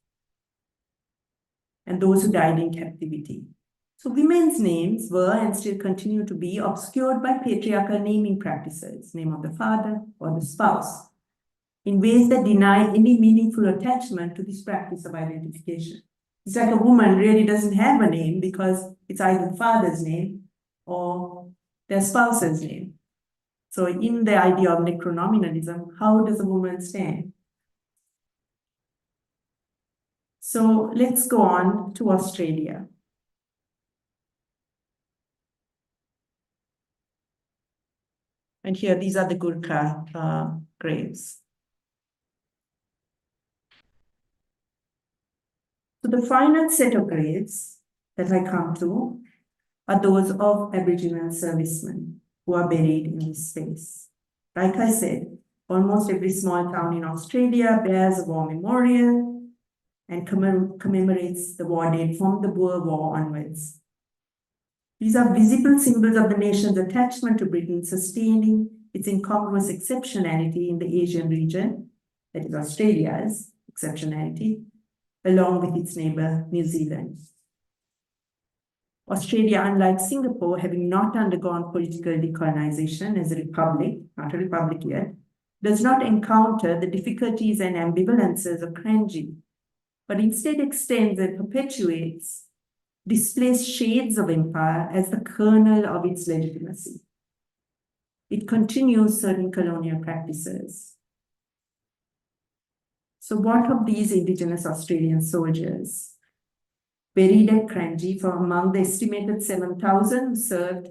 and those who died in captivity. So women's names were and still continue to be obscured by patriarchal naming practices, name of the father or the spouse, in ways that deny any meaningful attachment to this practice of identification. It's like a woman really doesn't have a name because it's either the father's name or their spouse's name. So in the idea of necronominalism, how does a woman stand? So let's go on to Australia. And here, these are the Gurkha graves. So the final set of graves that I come to are those of Aboriginal servicemen who are buried in this space. Like I said, almost every small town in Australia bears a war memorial and commemorates the war dead from the Boer War onwards. These are visible symbols of the nation's attachment to Britain, sustaining its incongruous exceptionality in the Asian region, that is Australia's exceptionality, along with its neighbor, New Zealand. Australia, unlike Singapore, having not undergone political decolonization as a republic, not a republic yet, does not encounter the difficulties and ambivalences of Kranji, but instead extends and perpetuates displaced shades of empire as the kernel of its legitimacy. It continues certain colonial practices. So what of these Indigenous Australian soldiers buried at Kranji from among the estimated 7,000 who served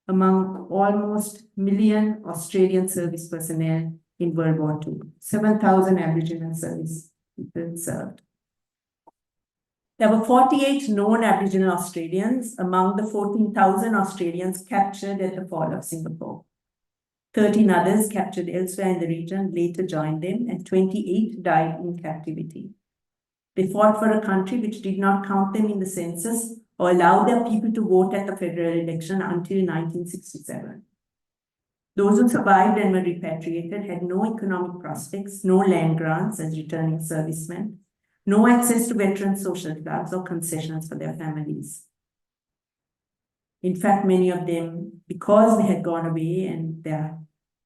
among almost 1 million Australian service personnel in World War II? 7,000 Aboriginal service people served. There were 48 known Aboriginal Australians among the 14,000 Australians captured at the fall of Singapore. 13 others captured elsewhere in the region later joined them, and 28 died in captivity. They fought for a country which did not count them in the census or allow their people to vote at the federal election until 1967. Those who survived and were repatriated had no economic prospects, no land grants as returning servicemen, no access to veteran social clubs or concessions for their families. In fact, many of them, because they had gone away and their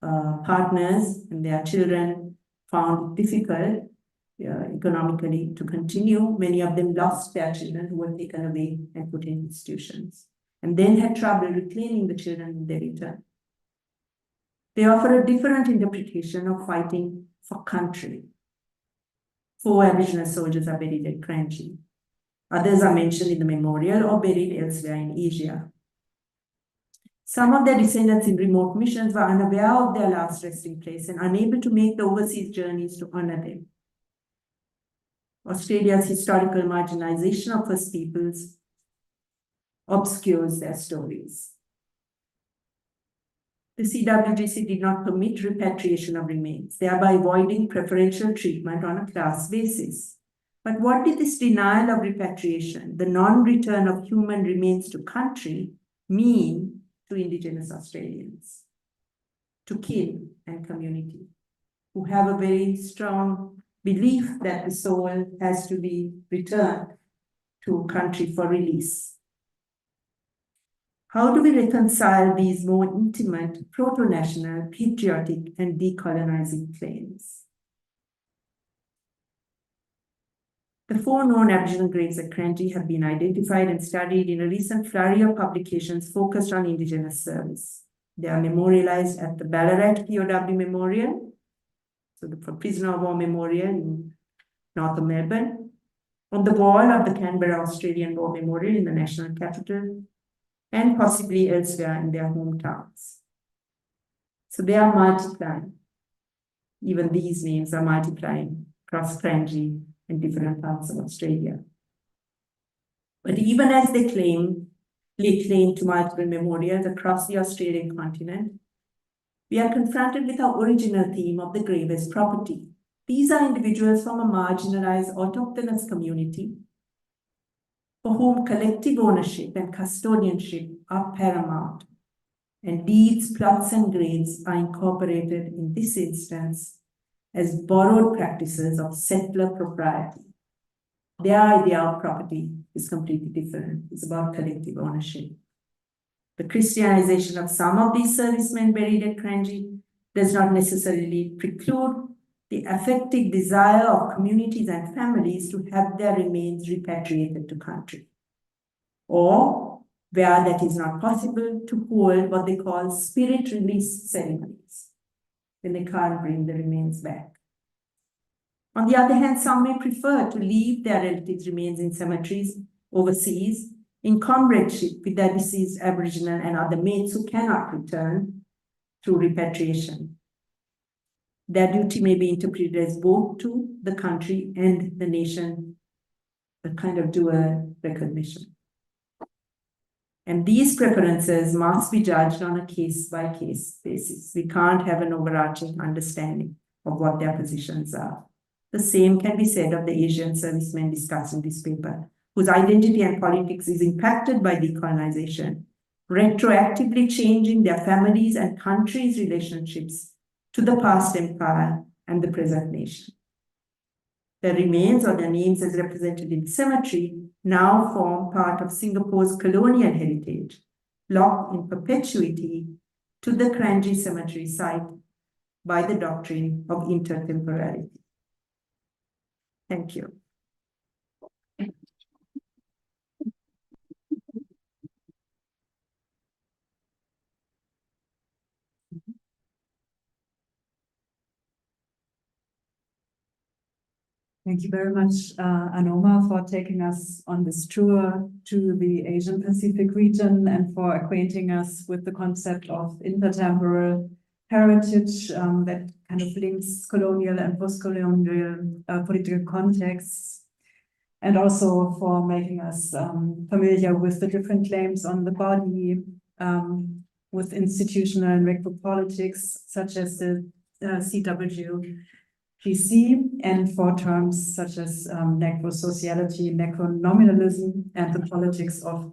partners and their children found it difficult, economically to continue. Many of them lost their children who were taken away and put in institutions, and then had trouble reclaiming the children in their return. They offer a different interpretation of fighting for country. 4 Aboriginal soldiers are buried at Kranji. Others are mentioned in the memorial or buried elsewhere in Asia. Some of their descendants in remote missions were unaware of their last resting place and unable to make the overseas journeys to honor them. Australia's historical marginalization of First Peoples obscures their stories. The CWGC did not permit repatriation of remains, thereby avoiding preferential treatment on a class basis. But what did this denial of repatriation, the non-return of human remains to country, mean to Indigenous Australians, to kin and community, who have a very strong belief that the soul has to be returned to country for release? How do we reconcile these more intimate, proto-national, patriotic, and decolonizing claims? The 4 known Aboriginal graves at Kranji have been identified and studied in a recent flurry of publications focused on Indigenous service. They are memorialized at the Ballarat POW Memorial, so the Prisoner of War Memorial in north of Melbourne, on the wall of the Canberra Australian War Memorial in the National Capital, and possibly elsewhere in their hometowns. So they are multiplying. Even these names are multiplying across Kranji and different parts of Australia. But even as they lay claim to multiple memorials across the Australian continent, we are confronted with our original theme of the grave as property. These are individuals from a marginalized autochthonous community for whom collective ownership and custodianship are paramount, and deeds, plots, and grades are incorporated in this instance as borrowed practices of settler propriety. Their idea of property is completely different. It's about collective ownership. The Christianization of some of these servicemen buried at Kranji does not necessarily preclude the affective desire of communities and families to have their remains repatriated to country, or where that is not possible, to hold what they call spirit release ceremonies, when they can't bring the remains back. On the other hand, some may prefer to leave their relatives' remains in cemeteries overseas in comradeship with their deceased Aboriginal and other mates who cannot return through repatriation. Their duty may be interpreted as both to the country and the nation, a kind of dual recognition. And these preferences must be judged on a case-by-case basis. We can't have an overarching understanding of what their positions are. The same can be said of the Asian servicemen discussed in this paper, whose identity and politics is impacted by decolonization, retroactively changing their families' and countries' relationships to the past empire and the present nation. Their remains or their names as represented in the cemetery now form part of Singapore's colonial heritage, locked in perpetuity to the Kranji cemetery site by the doctrine of intertemporality. Thank you. Thank you very much, Anoma, for taking us on this tour to the Asian Pacific region and for acquainting us with the concept of intertemporal heritage that kind of links colonial and post-colonial political contexts, and also for making us familiar with the different claims on the body, with institutional and necropolitics, such as the CWGC, and for terms such as necrosociality, necronominalism, and the politics of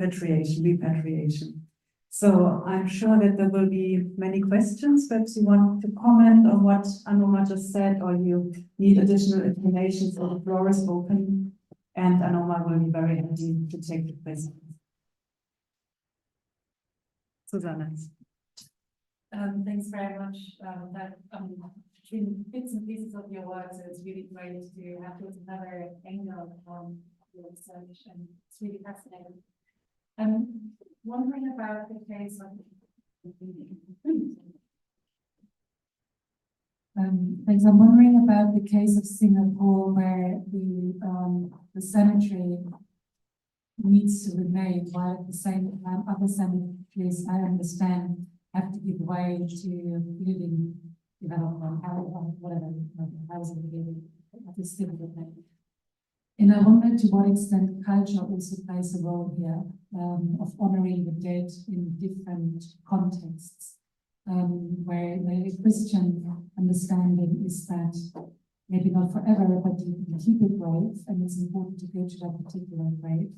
repatriation. So I'm sure that there will be many questions. Perhaps you want to comment on what Anoma just said, or you need additional information, so the floor is open, and Anoma will be very happy to take the questions. Susanna. Thanks very much. between bits and pieces of your work, so it's really great to have another angle on your research, and it's really fascinating. Wondering about the case of thanks. I'm wondering about the case of Singapore, where the cemetery needs to remain, while at the same time other cemeteries, I understand, have to give way to living development, whatever, housing, living. And I wonder to what extent culture also plays a role here, of honoring the dead in different contexts, where the Christian understanding is that maybe not forever, but you keep a grave, and it's important to go to that particular grave,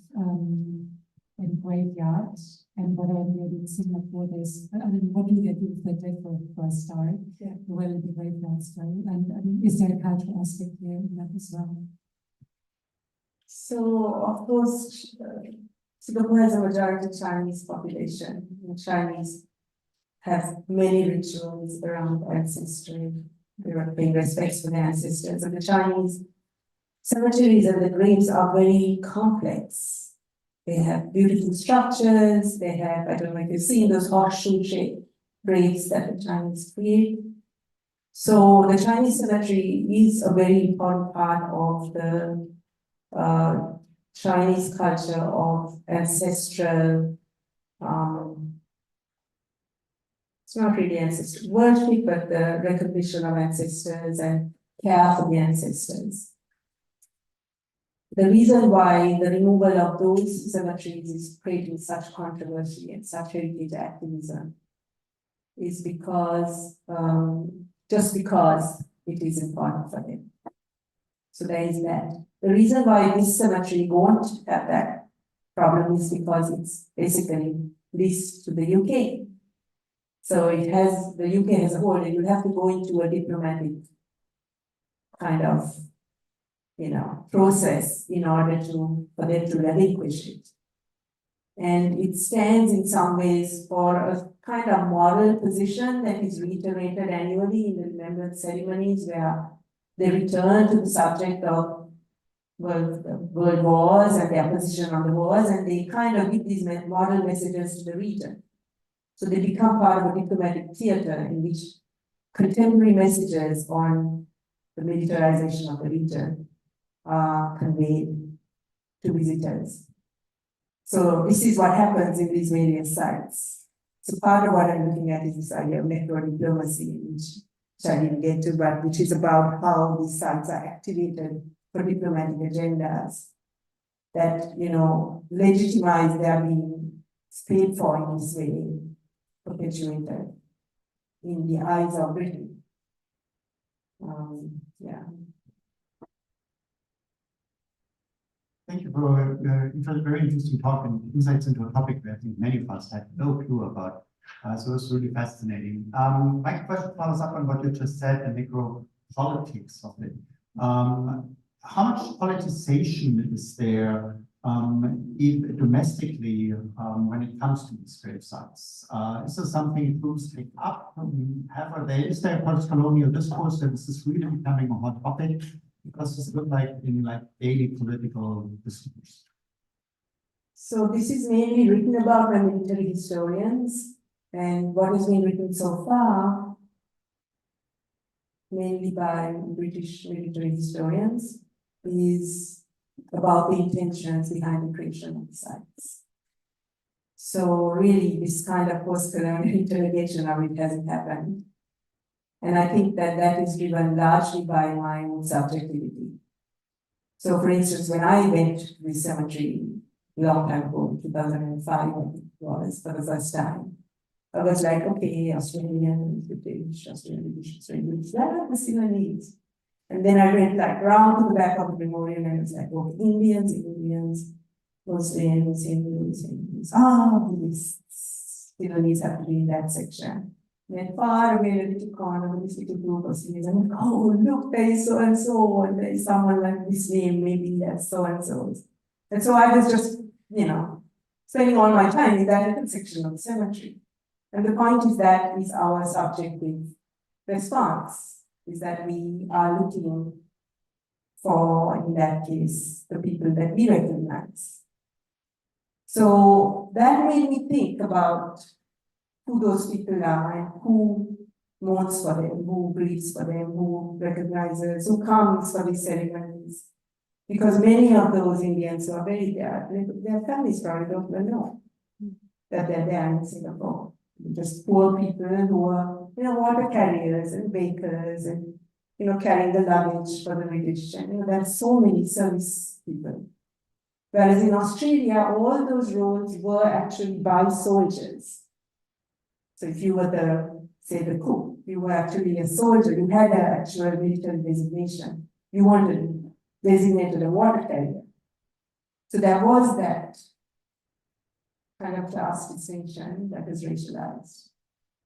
and graveyard, and whether maybe in Singapore there's, I mean, what do they do with the dead for a start? Yeah. Where the graveyards go, and is there a cultural aspect there in that as well? So, of course, Singapore has a majority Chinese population. The Chinese have many rituals around ancestry. They are paying respects for their ancestors. And the Chinese cemeteries and the graves are very complex. They have beautiful structures. They have, I don't know if you've seen those horseshoe-shaped graves that the Chinese create. So the Chinese cemetery is a very important part of the Chinese culture of ancestral, it's not really ancestral worship, but the recognition of ancestors and care for the ancestors. The reason why the removal of those cemeteries is creating such controversy and such heritage activism is because, just because it is important for them. So there is that. The reason why this cemetery won't have that problem is because it's basically leased to the UK. So it has, the UK as a whole, and you have to go into a diplomatic kind of, process in order for them to relinquish it. And it stands in some ways for a kind of moral position that is reiterated annually in the remembrance ceremonies, where they return to the subject of world wars and their position on the wars, and they kind of give these moral messages to the region. So they become part of a diplomatic theater in which contemporary messages on the militarization of the region are conveyed to visitors. So this is what happens in these various sites. So part of what I'm looking at is this idea of necro-diplomacy, which I didn't get to, but which is about how these sites are activated for diplomatic agendas that, legitimize their being paid for in this way, perpetuated in the eyes of Britain. Yeah. Thank you for a very interesting talk and insights into a topic that I think many of us had no clue about. So it's really fascinating. My question follows up on what you just said, the necropolitics of it. How much politicization is there even domestically when it comes to these grave sites? Is this something groups take up? Is there a postcolonial discourse that this is really becoming a hot topic? Because this looks like in daily political discourse. So this is mainly written about by military historians, and what has been written so far, mainly by British military historians, is about the intentions behind the creation of the sites. So really, this kind of post-colonial interrogation of it hasn't happened. And I think that is driven largely by my own subjectivity. So for instance, when I went to the cemetery a long time ago, 2005, I think it was, for the first time, I was like, okay, Australian, British, that are the Sinhalese. And then I went round to the back of the memorial and it's like, okay, Indians, Muslims, Hindus, Buddhists, Sinhalese have to be in that section. Then far away, a little corner, this little group of Sinhalese, and I'm like, oh, look, there is so and so, and there is someone like this name, maybe that's so and so. And so I was just, spending all my time in that little section of the cemetery. And the point is that is our subjective response. is that we are looking for, in that case, the people that we recognize. So that made me think about who those people are and who mourns for them, who grieves for them, who recognizes, who comes for these ceremonies. Because many of those Indians who are buried there, their families probably don't even know that they're there in Singapore. Just poor people who are, water carriers and bakers and, carrying the luggage for the British. And, there are so many service people. Whereas in Australia, all those roles were actually by soldiers. So if you were the cook, you were actually a soldier, you had an actual military designation. You wanted designated a water carrier. So there was that kind of class distinction that is racialized.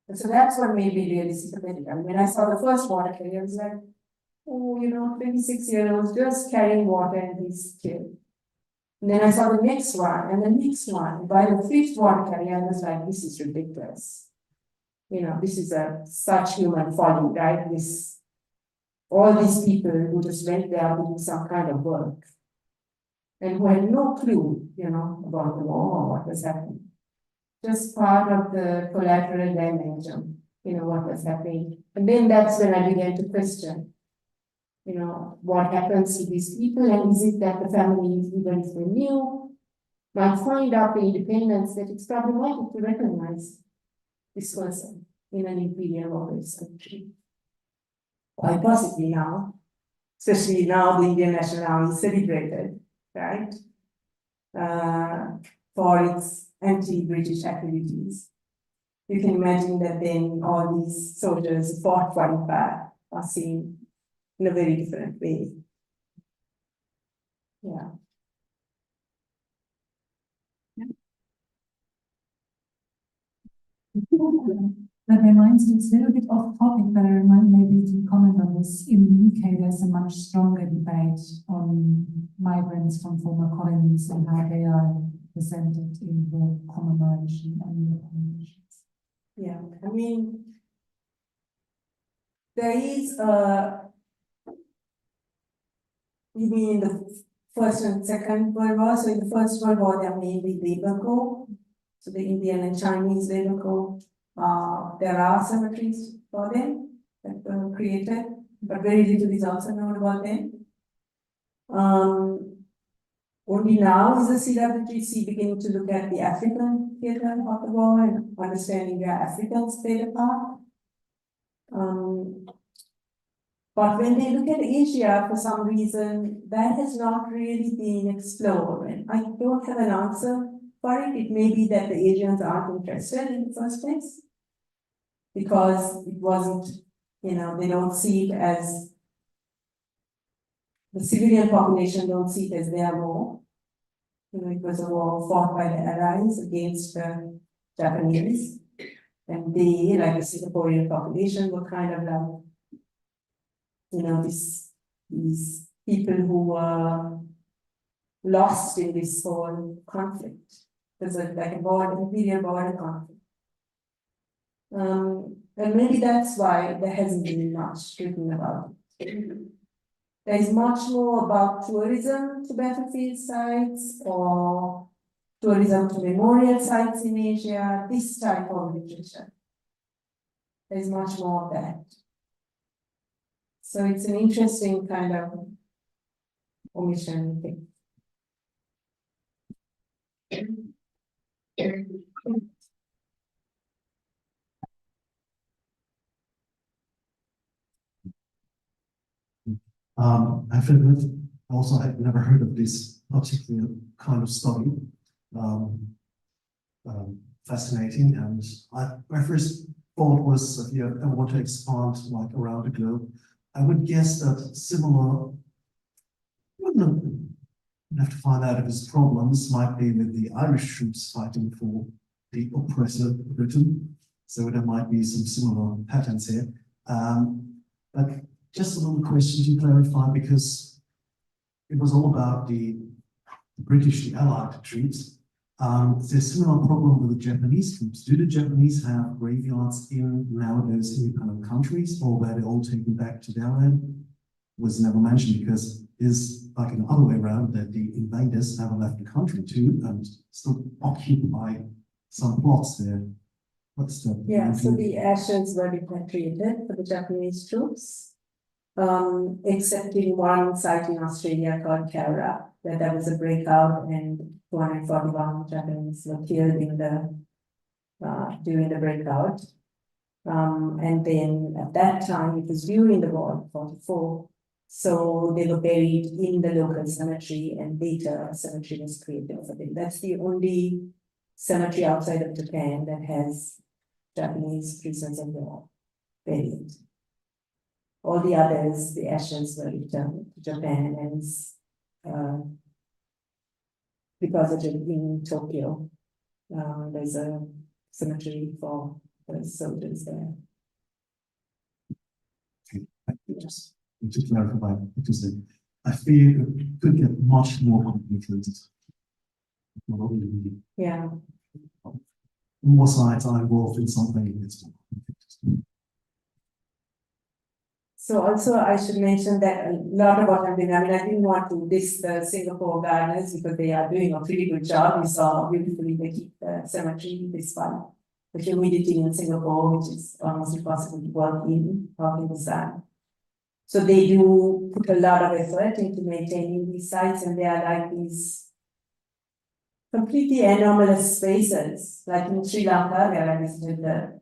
And so that's what made me really sympathetic. I mean, when I saw the first water carrier, I was like, 26-year-olds just carrying water and he's killed. And then I saw the next one and the next one. By the fifth water carrier, I was like, this is ridiculous. This is such human folly, right? All these people who just went there to do some kind of work and who had no clue, about the war or what was happening. Just part of the collateral damage of, what was happening. And then that's when I began to question, what happens to these people, and is it that the families, even if they knew, might find out the independence that it's problematic to recognize this person in an imperial or British country. Quite possibly now, especially now the Indian National Army is celebrated, right? For its anti-British activities. You can imagine that then all these soldiers who fought for Empire are seen in a very different way. Yeah. That reminds me, it's a little bit off topic, but I remind maybe to comment on this. In the UK, there's a much stronger debate on migrants from former colonies and how they are presented in the commemoration and the commemorations. Yeah, I mean, there is you mean the First and Second World War? So in the First World War, there are mainly labor corps, so the Indian and Chinese labor corps. There are cemeteries for them that were created, but very little is also known about them. Only now is the CWTC beginning to look at the African theatre of the war and understanding where Africans played a part. But when they look at Asia, for some reason, that has not really been explored. And I don't have an answer for it. It may be that the Asians aren't interested in the first place, because it wasn't, they don't see it as, the civilian population don't see it as their war. It was a war fought by the Allies against the Japanese. And they, like the Singaporean population, were kind of like, these people who were lost in this whole conflict. It was like a imperial border conflict. And maybe that's why there hasn't been much written about it. There is much more about tourism to battlefield sites or tourism to memorial sites in Asia, this type of literature. There is much more of that. So it's an interesting kind of omission thing. I have to admit, also I had never heard of this particular kind of study. Fascinating, and my first thought was, if you ever want to expand like around the globe, I would guess that similar, wouldn't have to find out if his problems might be with the Irish troops fighting for the oppressor Britain. So there might be some similar patterns here. But just a little question to clarify, because it was all about the British, the Allied troops. There's a similar problem with the Japanese troops. Do the Japanese have graveyards in nowadays independent countries, or were they all taken back to their land? Was never mentioned, because it's like an other way around, that the invaders never left the country too and still occupy some plots there. What's the Yeah, so the ashes were repatriated for the Japanese troops, except in one site in Australia called Kaiser, where there was a breakout and 241 Japanese were killed in the during the breakout. And then at that time, it was during the war, 44. So they were buried in the local cemetery, and later a cemetery was created for them. That's the only cemetery outside of Japan that has Japanese prisoners of war buried. All the others, the ashes were returned to Japan, and because of it in Tokyo, there's a cemetery for the soldiers there. Just to clarify, because I feel it could get much more complicated. Yeah. More sides are involved in something that's more complicated. So also I should mention that a lot of what I'm doing, I mean, I didn't want to list the Singapore gardeners because they are doing a pretty good job. We saw beautifully they keep the cemetery this one. The humidity in Singapore, which is almost impossible to work in the sun. So they do put a lot of effort into maintaining these sites, and they are like these completely anomalous spaces. Like in Sri Lanka, where I visited the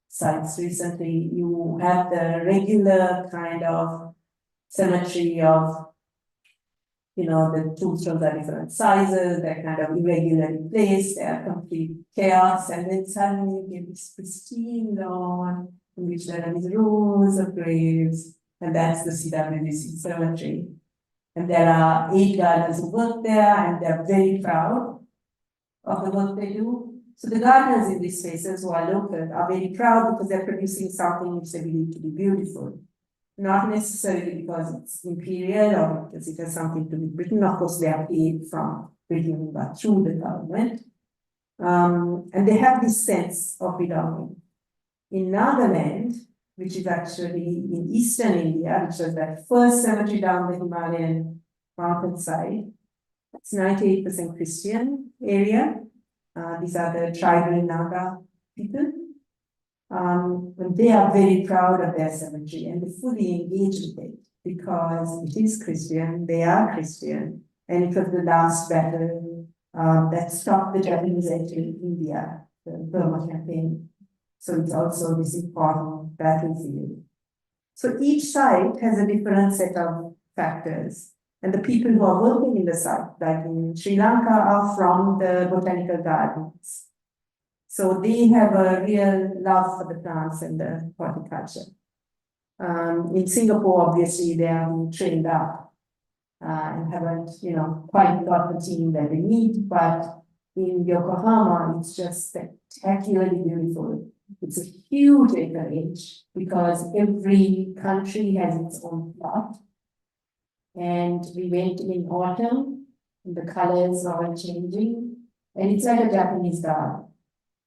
sites recently, you have the regular kind of cemetery of, you know, the tombstones are different sizes, they're kind of irregularly placed, they are complete chaos, and then suddenly you get this pristine lawn in which there are these rows of graves, and that's the CWDC cemetery. And there are 8 gardeners who work there, and they're very proud of the work they do. So the gardeners in these spaces who are local are very proud because they're producing something which they believe to be beautiful. Not necessarily because it's imperial or because it has something to do with Britain. Of course, they are paid from Britain, but through the government. And they have this sense of belonging. In Nagaland, which is actually in eastern India, which was that first cemetery down the Himalayan mountainside, it's 98% Christian area. These are the tribal Naga people. And they are very proud of their cemetery and they fully engage with it because it is Christian, they are Christian, and it was the last battle that stopped the Japanese entering India, the Burma campaign. So it's also this important battlefield. So each site has a different set of factors. And the people who are working in the site, like in Sri Lanka, are from the botanical gardens. So they have a real love for the plants and the horticulture. In Singapore, obviously, they are being trained up and haven't, you know, quite got the team that they need. But in Yokohama, it's just spectacularly beautiful. It's a huge acreage because every country has its own plot. And we went in autumn, and the colors are all changing. And it's like a Japanese garden.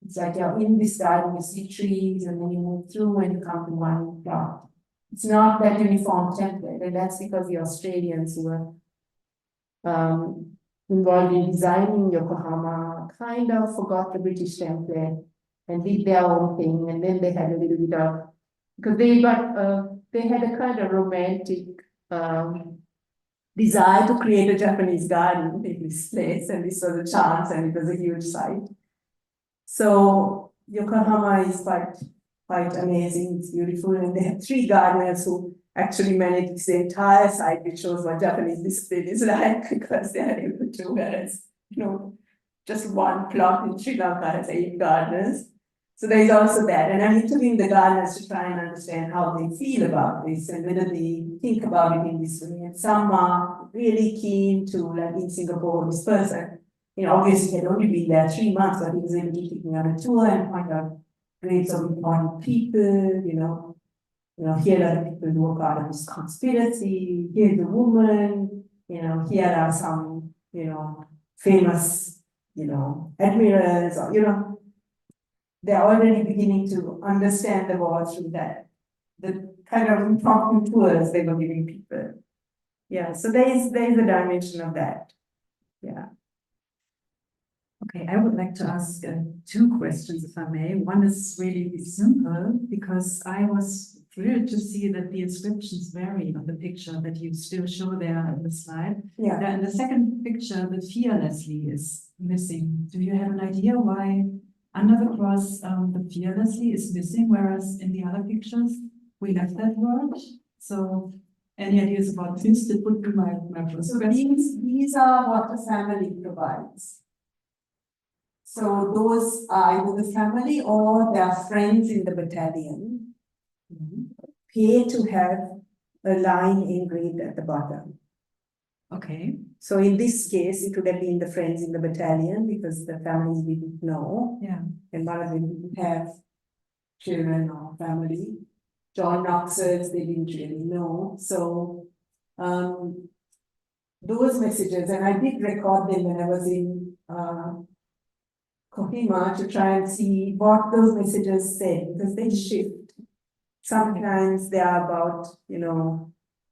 It's like you're in this garden, you see trees, and then you move through and you come to one plot. It's not that uniform template, and that's because the Australians who were involved in designing Yokohama kind of forgot the British template and did their own thing, and then they had a little bit of, because they had a kind of romantic desire to create a Japanese garden in this place, and this was a chance, and it was a huge site. So Yokohama is quite amazing, it's beautiful, and they have 3 gardeners who actually manage the entire site, which shows what Japanese discipline is like, because they are able to, whereas, you know, just one plot in Sri Lanka has 8 gardeners. So there is also that, and I'm interviewing the gardeners to try and understand how they feel about this and whether they think about it in this way. And some are really keen to, like in Singapore, this person, you know, obviously had only been there 3 months, but he was able to take me on a tour and find out great of important people, you know, here are the people who are part of this conspiracy, here's the woman, you know, here are some, you know, famous admirals, or, they're already beginning to understand the war through that. The kind of impromptu tours they were giving people. Yeah, so there is a dimension of that. Yeah. Okay, I would like to ask two questions, if I may. One is really simple, because I was thrilled to see that the inscriptions vary on the picture that you still show there in the slide. Yeah. In the second picture, the fearlessly is missing. Do you have an idea why under the cross the fearlessly is missing, whereas in the other pictures we left that word? So any ideas about this? That would be my first So question. these are what the family provides. So those are either the family or their friends in the battalion pay to have a line engraved at the bottom. Okay. So in this case, it would have been the friends in the battalion because the families we didn't know. Yeah. And one of them didn't have children or family. John Knoxers, they didn't really know. So those messages, and I did record them when I was in Kohima to try and see what those messages said, because they shift. Sometimes they are about,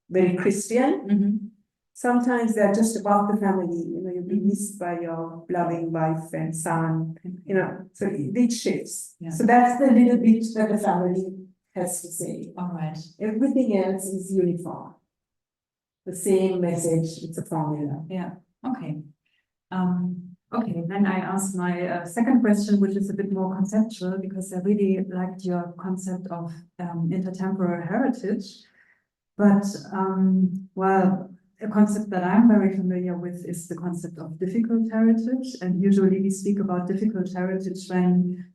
very Christian. Sometimes they're just about the family, you've been missed by your loving wife and son, so it shifts. Yeah. So that's the little bit that the family has to say. All right. Everything else is uniform. The same message, it's a formula. Yeah. Okay. Okay, then I ask my second question, which is a bit more conceptual, because I really liked your concept of intertemporal heritage. But, well, a concept that I'm very familiar with is the concept of difficult heritage. And usually we speak about difficult heritage when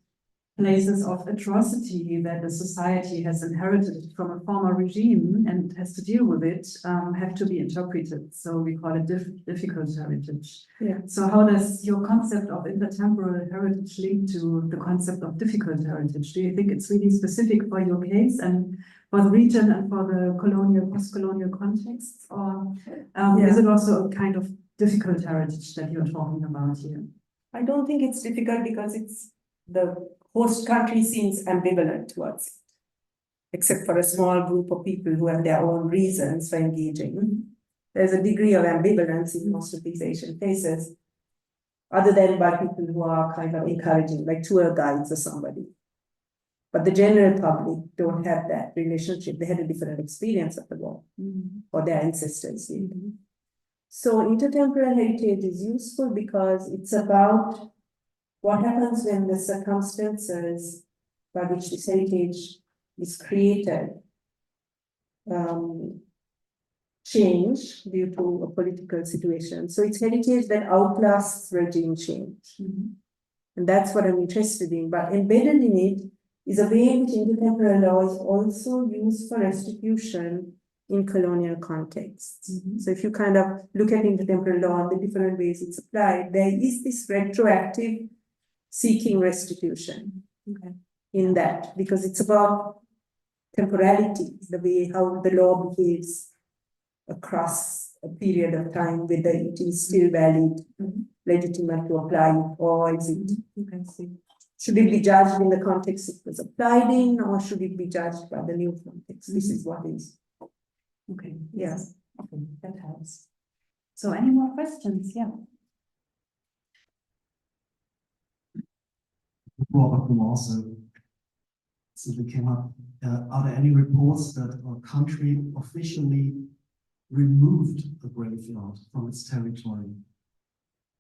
places of atrocity that a society has inherited from a former regime and has to deal with it have to be interpreted. So we call it difficult heritage. Yeah. So how does your concept of intertemporal heritage link to the concept of difficult heritage? Do you think it's really specific for your case and for the region and for the colonial, post-colonial context? Or is it also a kind of difficult heritage that you're talking about here? I don't think it's difficult because the host country seems ambivalent towards it, except for a small group of people who have their own reasons for engaging. There's a degree of ambivalence in most of these Asian places, other than by people who are kind of encouraging, like tour guides or somebody. But the general public don't have that relationship. They had a different experience of the war, or their ancestors did. So intertemporal heritage is useful because it's about what happens when the circumstances by which this heritage is created change due to a political situation. So it's heritage that outlasts regime change. And that's what I'm interested in. But embedded in it is a way in which intertemporal law is also used for restitution in colonial contexts. So if you kind of look at intertemporal law and the different ways it's applied, there is this retroactive seeking restitution in that, because it's about temporality, the way how the law behaves across a period of time, whether it is still valid, legitimate to apply, or is it, should it be judged in the context it was applied in, or should it be judged by the new context? This is what is. Okay. Yes. Okay, that helps. So any more questions? Yeah. Robert from also, so they came up, are there any reports that a country officially removed a graveyard from its territory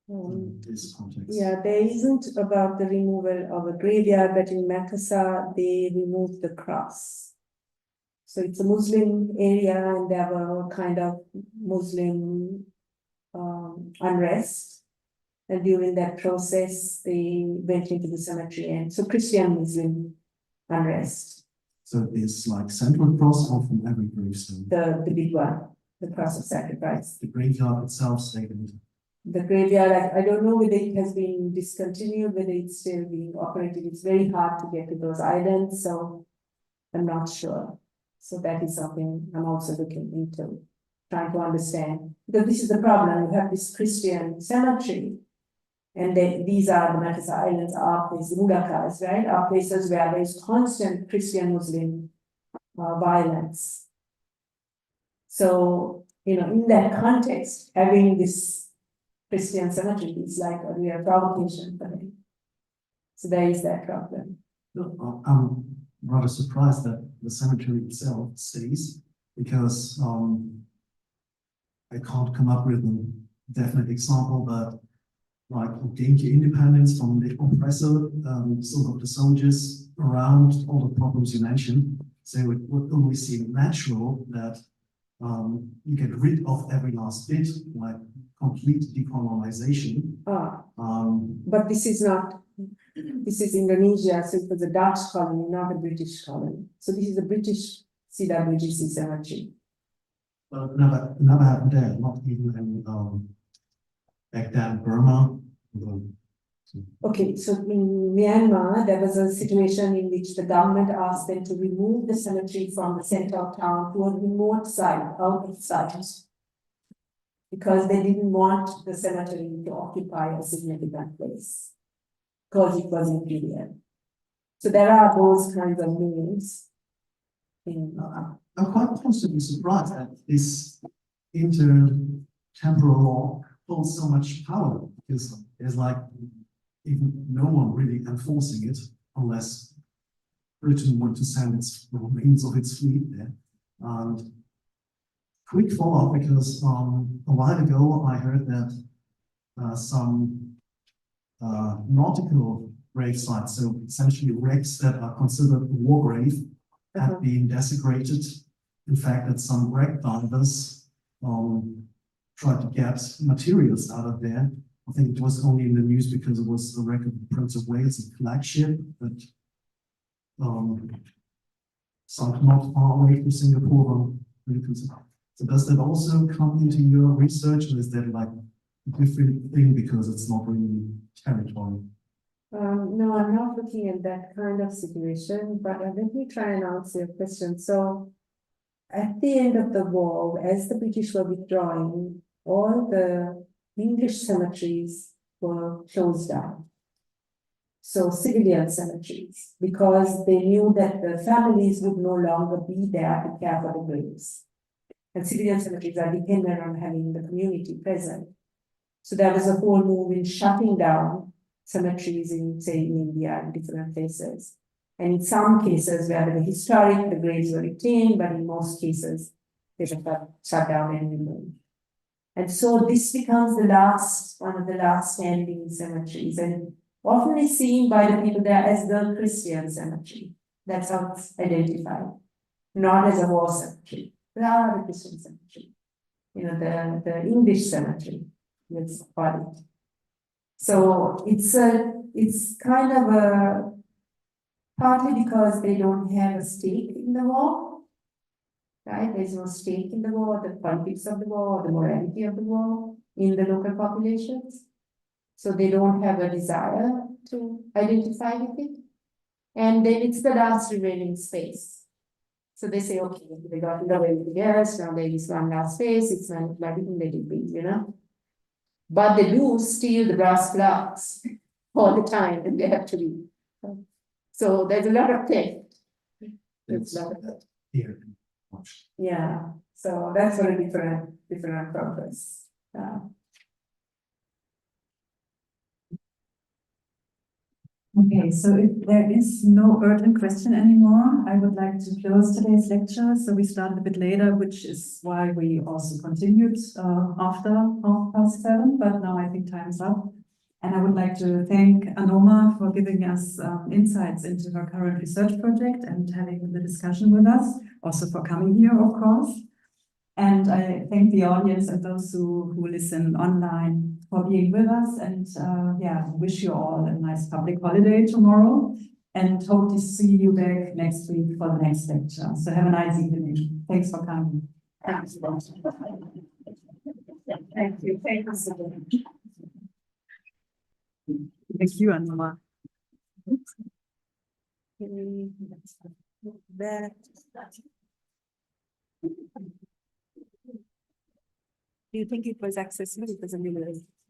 in this context? Yeah, there isn't about the removal of a graveyard, but in Makassar, they removed the cross. So it's a Muslim area and there were kind of Muslim unrest. And during that process, they went into the cemetery, and so Christian Muslim unrest. So this like central cross or from every gravestone? The big one, the cross of sacrifice. The graveyard itself stayed in it. The graveyard, I don't know whether it has been discontinued, whether it's still being operated. It's very hard to get to those islands, so I'm not sure. So that is something I'm also looking into, trying to understand. Because this is the problem, you have this Christian cemetery, And then these are the Marshall Islands, are places, Mudokars, right, are places where there is constant Christian-Muslim violence. So, you know, in that context, having this Christian cemetery is like a real provocation for them. So there is that problem. I'm rather surprised that the cemetery itself stays, because I can't come up with a definite example, but like Dinky independence from the oppressor, some of the soldiers around all the problems you mentioned. So it would only seem natural that you get rid of every last bit, like complete decolonization. But this is not, this is Indonesia, so it was a Dutch colony, not a British colony. So this is a British CWGC cemetery. But never happened there, not even in back then Burma. Okay, so in Myanmar, there was a situation in which the government asked them to remove the cemetery from the center of town to a remote site, out of sight, because they didn't want the cemetery to occupy a significant place, because it was imperial. So there are those kinds of moves. I'm quite possibly surprised that this intertemporal law holds so much power, because there's like even no one really enforcing it, unless Britain were to send its remains of its fleet there. And quick follow-up, because a while ago I heard that some nautical grave sites, so essentially wrecks that are considered a war grave, have been desecrated. In fact, that some wreck divers tried to get materials out of there. I think it was only in the news because it was the wreck of the Prince of Wales, a flagship that sunk not far away from Singapore. So does that also come into your research, or is that like a different thing because it's not really territory? No, I'm not looking at that kind of situation, but let me try and answer your question. So at the end of the war, as the British were withdrawing, all the English cemeteries were closed down. So civilian cemeteries, because they knew that the families would no longer be there to care for the graves. And civilian cemeteries are dependent on having the community present. So there was a whole move in shutting down cemeteries in, say, in India and different places. And in some cases where they were historic, the graves were retained, but in most cases, they were shut down and removed. And so this becomes the last, one of the last standing cemeteries, and often is seen by the people there as the Christian cemetery. That's how it's identified, not as a war cemetery. They are the Christian cemetery. You know, the English cemetery, let's call it. So it's kind of a, partly because they don't have a stake in the war, right? There's no stake in the war, the politics of the war, the morality of the war in the local populations. So they don't have a desire to identify with it. And then it's the last remaining space. So they say, okay, they got rid of everything else, now there is one last space, it's not everything let it be, you know. But they do steal the brass plaques all the time, and they have to be. So there's a lot of theft. It's here. Yeah, so that's for a different purpose. Okay, so if there is no urgent question anymore, I would like to close today's lecture. So we started a bit later, which is why we also continued after 7:30, but now I think time's up. And I would like to thank Anoma for giving us insights into her current research project and having the discussion with us, also for coming here, of course. And I thank the audience and those who listen online for being with us, and yeah, wish you all a nice public holiday tomorrow, and hope to see you back next week for the next lecture. So have a nice evening. Thanks for coming. Thanks. Thank you. Thank you so much. Thank you, Anoma. Do you think it was accessible? It was a little